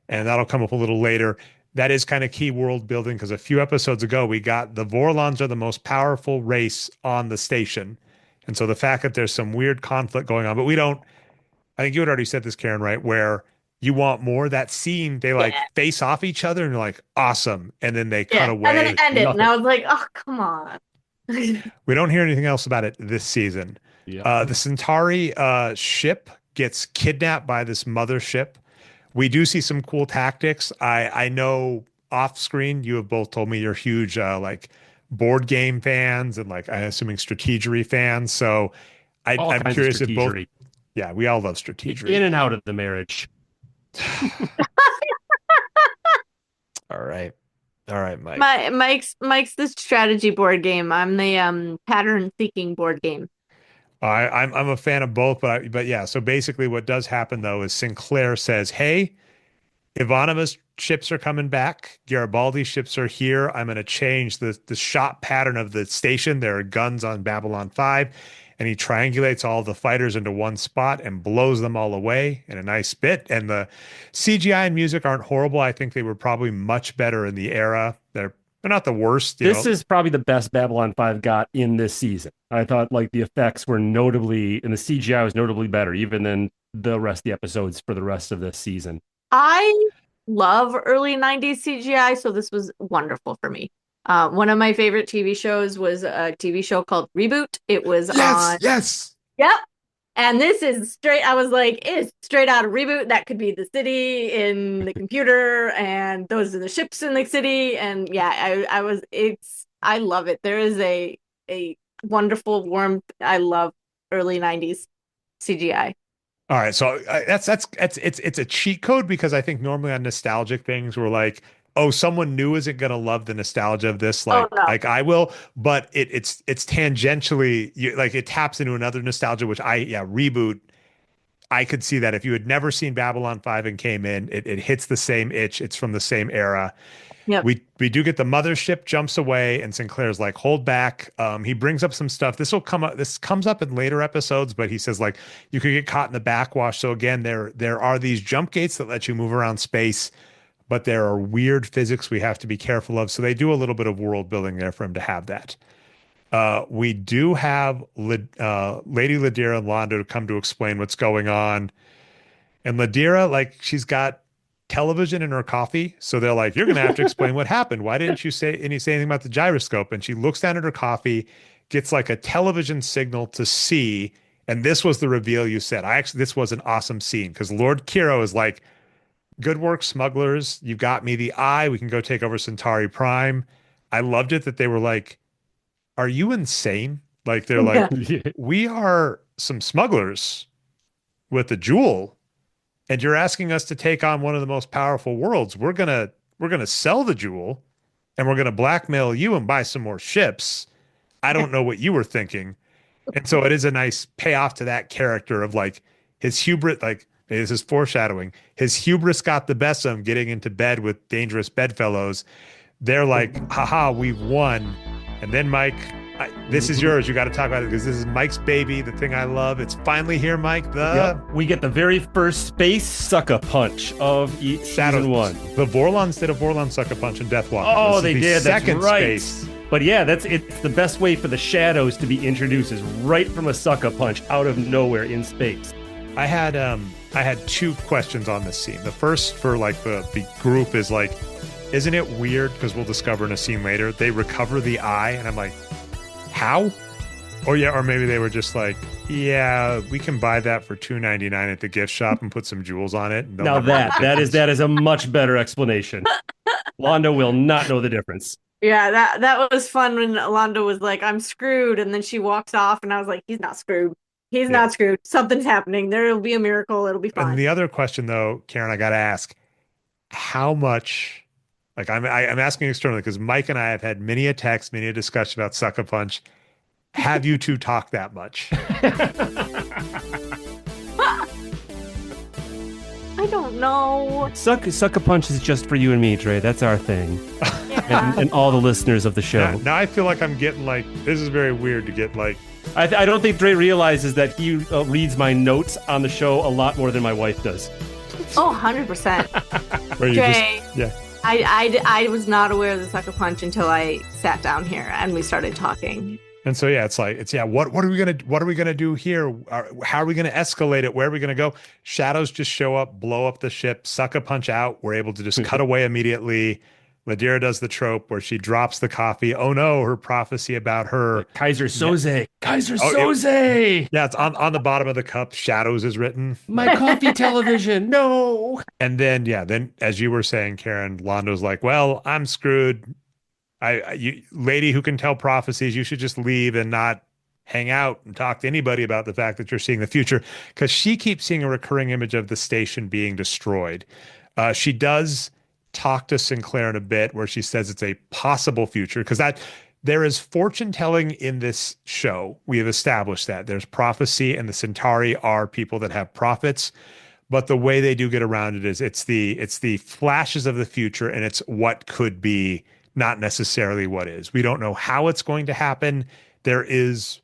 And that'll come up a little later. That is kind of key world building, because a few episodes ago, we got the Vorlons are the most powerful race on the station. And so the fact that there's some weird conflict going on, but I think you had already said this, Carin, right? Where you want more. That scene, they face off each other and you're like, awesome. And then they cut away. And then it ended. And I was like, oh, come on. We don't hear anything else about it this season. Yeah. The Centauri ship gets kidnapped by this mothership. We do see some cool tactics. I know off screen, you have both told me you're huge board game fans and I'm assuming strategery fans. So All I'm kinds curious of if both. strategery. Yeah, we all love strategery. In and out of the marriage. All right. All right, Mike. Mike's the strategy board game. I'm the pattern seeking board game. I'm a fan of both, but yeah. So basically, what does happen though is Sinclair says, "Hey, Ivanova's ships are coming back. Garibaldi's ships are here. I'm going to change the shot pattern of the station. There are guns on Babylon 5." And he triangulates all the fighters into one spot and blows them all away in a nice bit. And the CGI and music aren't horrible. I think they were probably much better in the era. They're not the worst. This is probably the best Babylon 5 got in this season. I thought like the effects were notably, and the CGI was notably better even than the rest of the episodes for the rest of this season. I love early 90s CGI, so this was wonderful for me. One of my favorite TV shows was a TV show called Reboot. It was on. Yes. Yep. And this is straight. I was like, it's straight out of Reboot. That could be the city in the computer, and those are the ships in the city. And yeah, I love it. There is a wonderful warmth. I love early 90s CGI. All right, so it's a cheat code because I think normally on nostalgic things we're like, oh, someone new isn't gonna love the nostalgia of this like I will, but it's tangentially like it taps into another nostalgia, which Reboot. I could see that if you had never seen Babylon 5 and came in, it hits the same itch. It's from the same era. Yep. We do get the mothership jumps away and Sinclair's like, hold back. He brings up some stuff. This comes up in later episodes, but he says like you could get caught in the backwash. So again, there are these jump gates that let you move around space, but there are weird physics we have to be careful of. So they do a little bit of world building there for him to have that. We do have Lady Ladira and Londo to come to explain what's going on. And Ladira, like, she's got television in her coffee. So they're like, you're going to have to explain what happened. Why didn't you say anything about the gyroscope? And she looks down at her coffee, gets like a television signal to see. And this was the reveal you said. This was an awesome scene because Lord Kiro is like, good work, smugglers. You got me the eye. We can go take over Centauri Prime. I loved it that they were like, are you insane? Like, they're like, we are some smugglers with a jewel. And you're asking us to take on one of the most powerful worlds. We're gonna sell the jewel, and we're gonna blackmail you and buy some more ships. I don't know what you were thinking, and so it is a nice payoff to that character of like his hubris. Like this is foreshadowing. His hubris got the best of him getting into bed with dangerous bedfellows. They're like, haha, we've won. And then Mike, this is yours. You got to talk about it because this is Mike's baby, the thing I love. It's finally here, Mike. We get the very first space sucka punch of season 1. The Vorlons did a Vorlon sucka punch in Deathwalker. Oh, they did. Second That's right. Space. But yeah, it's the best way for the shadows to be introduced is right from a sucka punch out of nowhere in space. I had two questions on this scene. The first for like the group is like, isn't it weird? Because we'll discover in a scene later, they recover the eye. And I'm like, how? Or maybe they were just like, yeah, we can buy that for $2.99 at the gift shop and put some jewels on it. Now that is a much better explanation. Londo will not know the difference. Yeah, that was fun when Londo was like, I'm screwed. And then she walks off and I was like, he's not screwed. He's not screwed. Something's happening. There will be a miracle. It'll be fine. And the other question though, Carin, I got to ask, how much... Like I'm asking externally because Mike and I have had many a text, many a discussion about Sucker Punch. Have you two talked that much? I don't know. Sucker Punch is just for you and me, Dre. That's our thing. Yeah. and all the listeners of the show. Now I feel like I'm getting like, this is very weird to get like. I don't think Dre realizes that he reads my notes on the show a lot more than my wife does. Oh, 100%. Dre. I was not aware of the sucker punch until I sat down here and we started talking. And so what are we gonna do here? How are we gonna escalate it? Where are we gonna go? Shadows just show up, blow up the ship, sucker punch out. We're able to just cut away immediately. Ladira does the trope where she drops the coffee. Oh no, her prophecy about her Kaiser Soze. Kaiser Soze. It's on the bottom of the cup. Shadows is written. My coffee television. No. And then as you were saying, Carin, Londo's like, well, I'm screwed. You lady who can tell prophecies, you should just leave and not hang out and talk to anybody about the fact that you're seeing the future, because she keeps seeing a recurring image of the station being destroyed. She does talk to Sinclair in a bit where she says it's a possible future, because that there is fortune telling in this show. We have established that there's prophecy, and the Centauri are people that have prophets. But the way they do get around it is it's the flashes of the future, and it's what could be, not necessarily what is. We don't know how it's going to happen. There is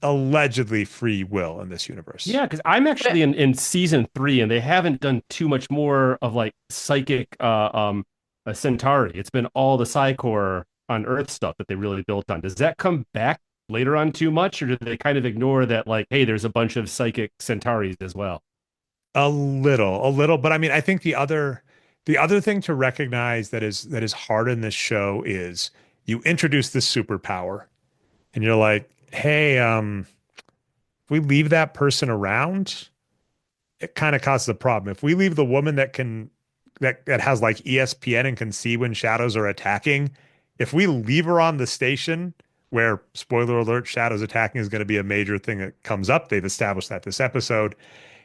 allegedly free will in this universe. Yeah, because I'm actually in season 3, and they haven't done too much more of like psychic Centauri. It's been all the Psychor on Earth stuff that they really built on. Does that come back later on too much, or do they kind of ignore that, like, hey, there's a bunch of psychic Centauris as well? A little, but I mean, I think the other thing to recognize that is hard in this show is you introduce this superpower, and you're like, hey, if we leave that person around, it kind of causes a problem. If we leave the woman that has like ESPN and can see when shadows are attacking, if we leave her on the station where, spoiler alert, shadows attacking is going to be a major thing that comes up. They've established that this episode.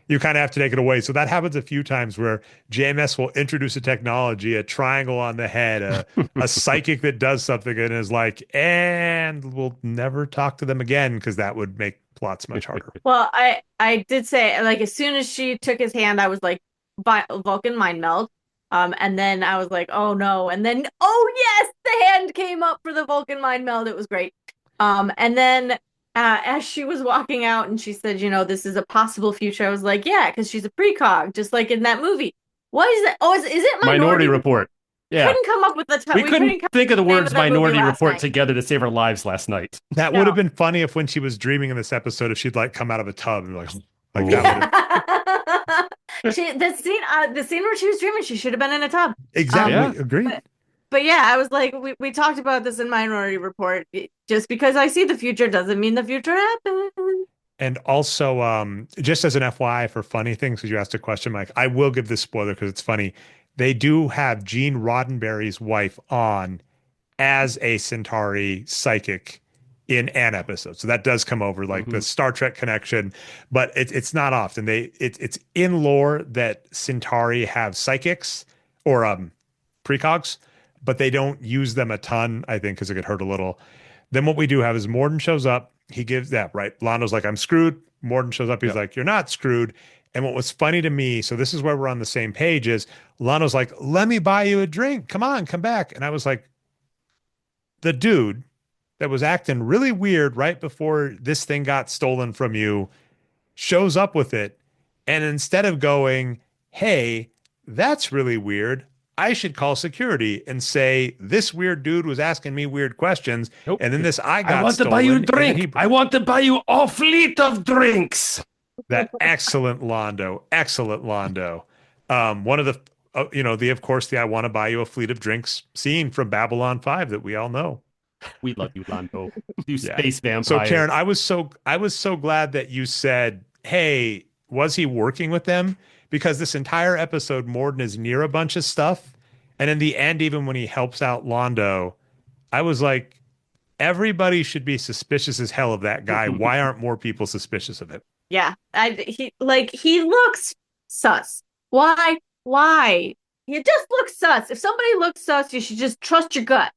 You kind of have to take it away. So that happens a few times where JMS will introduce a technology, a triangle on the head, a psychic that does something and is like, and we'll never talk to them again, because that would make plots much harder. Well, I did say, like, as soon as she took his hand, I was like, Vulcan mind meld. And then I was like, oh no. And then, oh yes, the hand came up for the Vulcan mind meld. It was great. And then as she was walking out and she said, this is a possible future, I was like, yeah, because she's a precog, just like in that movie. What is that? Oh, is it Minority Report? Yeah. Couldn't come up with the we couldn't think of the words Minority Report together to save our lives last night. That would have been funny if, when she was dreaming in this episode, if she'd like come out of a tub and like that. The scene where she was dreaming, she should have been in a tub. Exactly. Agreed. But yeah, I was like, we talked about this in Minority Report. Just because I see the future doesn't mean the future happens. And also, just as an FYI for funny things, because you asked a question, Mike, I will give this spoiler because it's funny. They do have Gene Roddenberry's wife on as a Centauri psychic in an episode. So that does come over, like the Star Trek connection, but it's not often. It's in lore that Centauri have psychics or precogs, but they don't use them a ton, I think, because it could hurt a little. Then what we do have is Morden shows up. He gives that, right? Londo's like, I'm screwed. Morden shows up. He's like, you're not screwed. And what was funny to me, so this is where we're on the same page, is Londo's like, let me buy you a drink. Come on, come back. And I was like, the dude that was acting really weird right before this thing got stolen from you shows up with it. And instead of going, hey, that's really weird, I should call security and say, this weird dude was asking me weird questions. Nope. And then this I want to buy you a drink. I want to buy you a fleet of drinks. That excellent Londo. One of the, of course, the I want to buy you a fleet of drinks scene from Babylon 5 that we all know. We love you, Londo. You space vampire. So Carin, I was so glad that you said, hey, was he working with them? Because this entire episode, Morden is near a bunch of stuff. And in the end, even when he helps out Londo, I was like, everybody should be suspicious as hell of that guy. Why aren't more people suspicious of him? Yeah. He looks sus. Why? He just looks sus. If somebody looks sus, you should just trust your gut.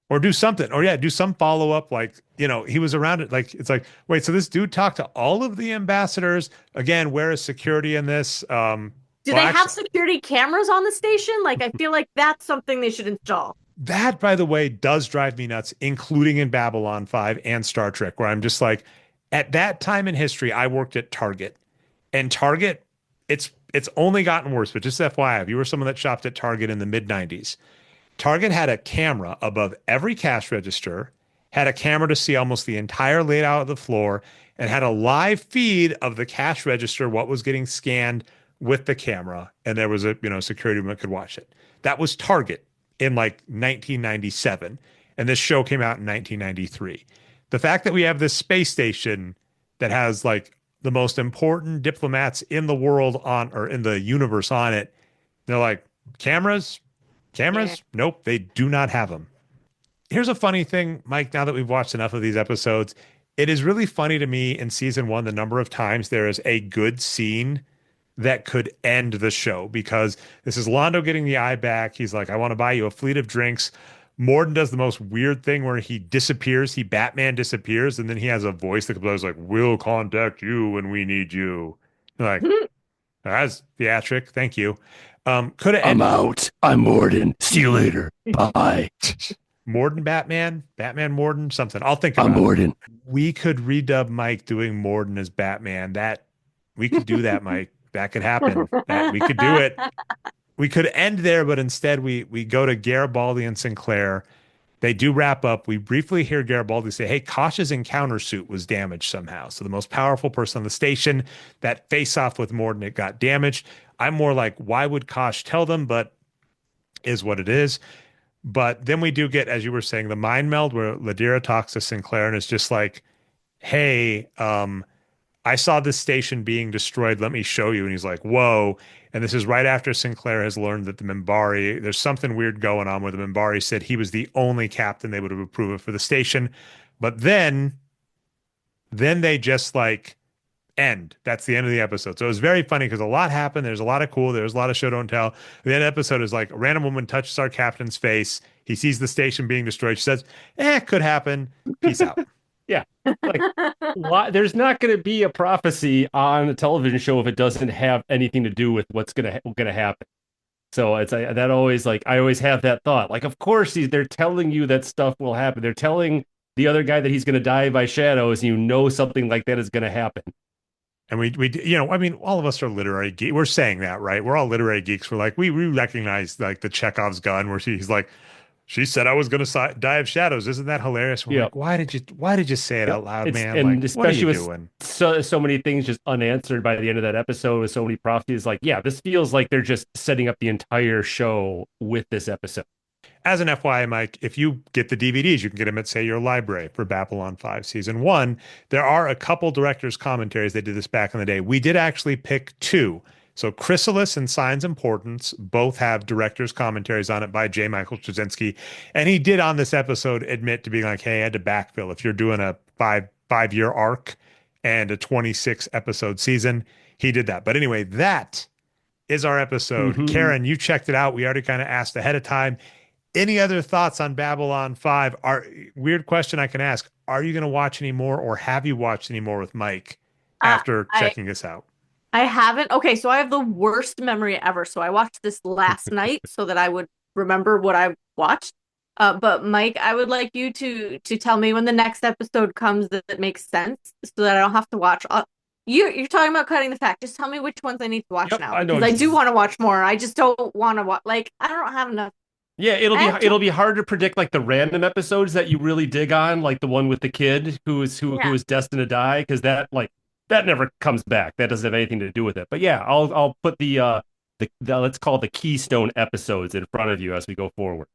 Or do something. Or do some follow-up, like, he was around it. Like, it's like, wait, so this dude talked to all of the ambassadors. Again, where is security in this? Do they have security cameras on the station? Like, I feel like that's something they should install. That, by the way, does drive me nuts, including in Babylon 5 and Star Trek, where I'm just like, at that time in history, I worked at Target. And Target, it's only gotten worse, but just FYI, if you were someone that shopped at Target in the mid-90s, Target had a camera above every cash register, had a camera to see almost the entire layout of the floor, and had a live feed of the cash register, what was getting scanned with the camera. And there was a, security that could watch it. That was Target in like 1997. And this show came out in 1993. The fact that we have this space station that has like the most important diplomats in the world on, or in the universe on it, they're like, cameras? Yeah. Nope, they do not have them. Here's a funny thing, Mike, now that we've watched enough of these episodes. It is really funny to me in season 1 the number of times there is a good scene that could end the show, because this is Londo getting the eye back. He's like, I want to buy you a fleet of drinks. Morden does the most weird thing where he disappears. He Batman disappears, and then he has a voice that comes out like, we'll contact you when we need you. Like, that's theatric. Thank you. Could have I'm out. I'm Morden. See you later. Bye. Morden Batman? Batman Morden? Something. I'll think about I'm Morden. We could redub Mike doing Morden as Batman. We could do that, Mike. That could happen. We could do it. We could end there, but instead we go to Garibaldi and Sinclair. They do wrap up. We briefly hear Garibaldi say, hey, Kosh's encounter suit was damaged somehow. So the most powerful person on the station, that face-off with Morden, it got damaged. I'm more like, why would Kosh tell them? But is what it is. But then we do get, as you were saying, the mind meld where Ladira talks to Sinclair and it's just like, hey, I saw this station being destroyed. Let me show you. And he's like, whoa. And this is right after Sinclair has learned that the Minbari, there's something weird going on where the Minbari said he was the only captain they would have approved for the station. But then they just like end. That's the end of the episode. So it was very funny because a lot happened. There's a lot of cool. There's a lot of show don't tell. The end of the episode is like a random woman touches our captain's face. He sees the station being destroyed. She says, could happen. Peace out. Yeah. Like, there's not going to be a prophecy on a television show if it doesn't have anything to do with what's going to happen. So it's that always, like, I always have that thought. Like, of course, they're telling you that stuff will happen. They're telling the other guy that he's going to die by shadows, and you know something like that is going to happen. And we, I mean, all of us are literary geeks. We're saying that, right? We're all literary geeks. We're like, we recognize like the Chekhov's gun where he's like, she said I was going to die of shadows. Isn't that hilarious? We're like, why did you say it out loud, man? And like, especially what are you with doing? so many things just unanswered by the end of that episode with so many prophecies. Like, yeah, this feels like they're just setting up the entire show with this episode. As an FYI, Mike, if you get the DVDs, you can get them at, say, your library for Babylon 5 Season 1. There are a couple director's commentaries. They did this back in the day. We did actually pick 2. So Chrysalis and Signs and Portents both have director's commentaries on it by J. Michael Straczynski. And he did on this episode admit to being like, hey, I had to backfill. If you're doing a five-year arc and a 26 episode season, he did that. But anyway, that is our episode. Mm-hmm. Carin, you checked it out. We already kind of asked ahead of time. Any other thoughts on Babylon 5? Weird question I can ask. Are you going to watch any more, or have you watched any more with Mike after checking this out? I haven't. Okay, so I have the worst memory ever. So I watched this last night so that I would remember what I watched. But Mike, I would like you to tell me when the next episode comes that makes sense so that I don't have to watch. You're talking about cutting the fat. Just tell me which ones I need to watch now. Because I do want to watch more. I just don't want to watch. Like, I don't have enough. Yeah, it'll be hard to predict like the random episodes that you really dig on, like the one with the kid who is destined to die, because that never comes back. That doesn't have anything to do with it. But yeah, I'll put the let's call it the keystone episodes in front of you as we go forward.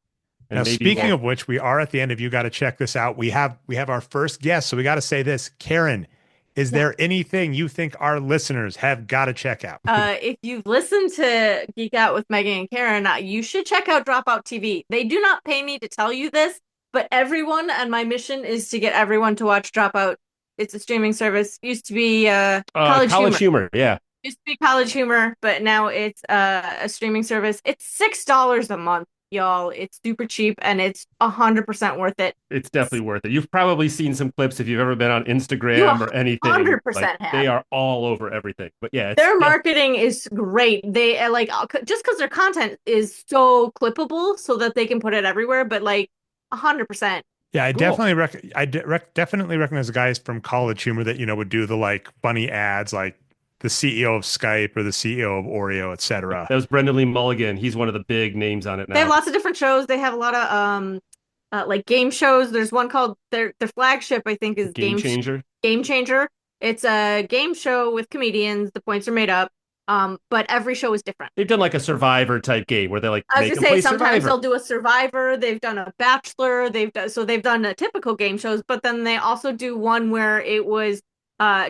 And now, speaking of which, we are at the end of You Got to Check This Out. We have our first guest, so we got to say this. Carin, is there anything you think our listeners have got to check out? If you've listened to Geek Out with Megan and Carin, you should check out Dropout TV. They do not pay me to tell you this, but everyone, and my mission is to get everyone to watch Dropout. It's a streaming service. Used to be College Humor. Yeah. Used to be College Humor, but now it's a streaming service. It's $6 a month, y'all. It's super cheap, and it's 100% worth it. It's definitely worth it. You've probably seen some clips if you've ever been on Instagram or anything. 100% like, they are all over everything. But yeah, their marketing is great. They just because their content is so clippable, so that they can put it everywhere. But like 100%. Yeah, I definitely recognize the guys from College Humor that would do the like funny ads, like the CEO of Skype or the CEO of Oreo, etc. That was Brendan Lee Mulligan. He's one of the big names on it now. They have lots of different shows. They have a lot of like game shows. There's one called their flagship, I think, is Game Changer. Game Changer. It's a game show with comedians. The points are made up. But every show is different. They've done like a Survivor type game where they like. I was gonna say sometimes they'll do a Survivor. They've done a Bachelor. They've done a typical game shows, but then they also do one where it was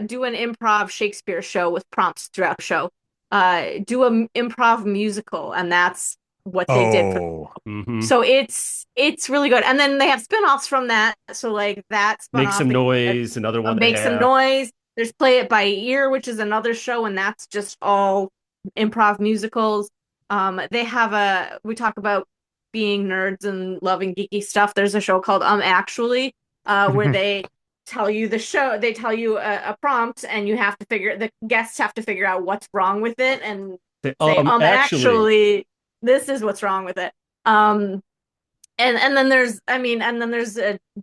do an improv Shakespeare show with prompts throughout the show. Do an improv musical, and that's what they did. So it's really good. And then they have spinoffs from that. So like that spinoff, Make Some Noise, another one. Make Some Noise. There's Play It by Ear, which is another show, and that's just all improv musicals. We talk about being nerds and loving geeky stuff. There's a show called Actually, where they tell you a prompt, and the guests have to figure out what's wrong with it, and say, actually, this is what's wrong with it. And then there's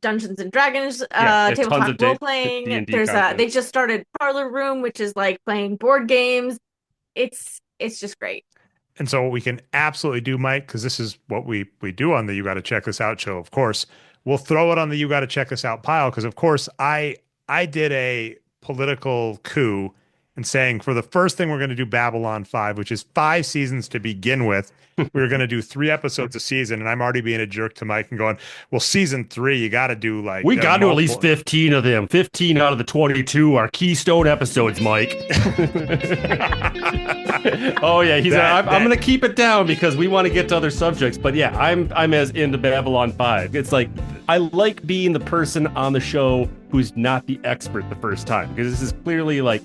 Dungeons and Dragons tabletop role playing. They just started Parlor Room, which is like playing board games. It's just great. And so what we can absolutely do, Mike, because this is what we do on the You Gotta Check This Out show, of course, we'll throw it on the You Gotta Check This Out pile, because of course I did a political coup in saying for the first thing we're going to do Babylon 5, which is 5 seasons to begin with. We were going to do 3 episodes a season, and I'm already being a jerk to Mike and going, well, season 3, you got to do like... We got to do at least 15 of them. 15 out of the 22 are keystone episodes, Mike. Oh, yeah. I'm going to keep it down because we want to get to other subjects. But yeah, I'm as into Babylon 5. It's like, I like being the person on the show who's not the expert the first time, because this is clearly like,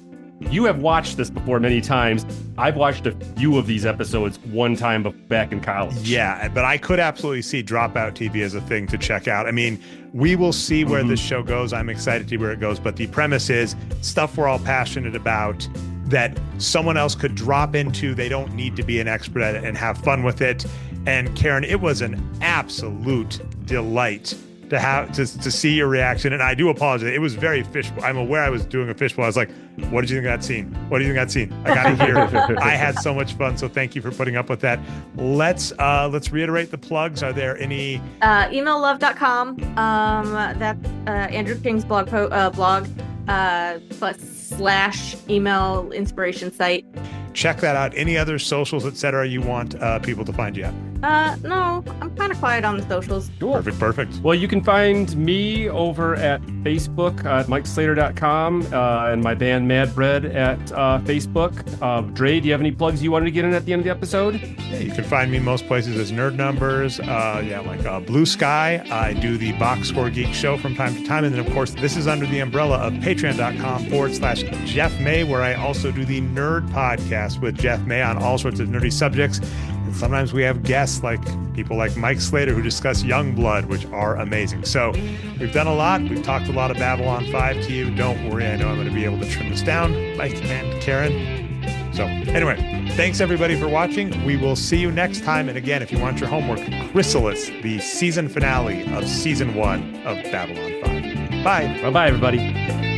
you have watched this before many times. I've watched a few of these episodes one time back in college. Yeah, but I could absolutely see Dropout TV as a thing to check out. I mean, we will see where this show goes. I'm excited to see where it goes. But the premise is stuff we're all passionate about that someone else could drop into. They don't need to be an expert at it and have fun with it. And Carin, it was an absolute delight to see your reaction. And I do apologize. It was very fishbowl. I'm aware I was doing a fishbowl. I was like, what did you think of that scene? What do you think of that scene? I got to hear. I had so much fun. So thank you for putting up with that. Let's reiterate the plugs. Are there any? Emaillove.com. That's Andrew King's blog / email inspiration site. Check that out. Any other socials, etc. you want people to find you at? No, I'm kind of quiet on the socials. Cool. Perfect. Well, you can find me over at Facebook at MikeSlater.com and my band Mad Bread at Facebook. Dre, do you have any plugs you wanted to get in at the end of the episode? Yeah, you can find me most places as Nerd Numbers, like Blue Sky. I do the Box Score Geek show from time to time. And then, of course, this is under the umbrella of Patreon.com/Jeff May, where I also do the Nerd Podcast with Jeff May on all sorts of nerdy subjects. And sometimes we have guests like people like Mike Slater who discuss Youngblood, which are amazing. So we've done a lot. We've talked a lot of Babylon 5 to you. Don't worry. I know I'm going to be able to trim this down, Mike and Carin. So anyway, thanks everybody for watching. We will see you next time. And again, if you want your homework, Chrysalis, the season finale of season 1 of Babylon 5. Bye. Bye-bye, everybody.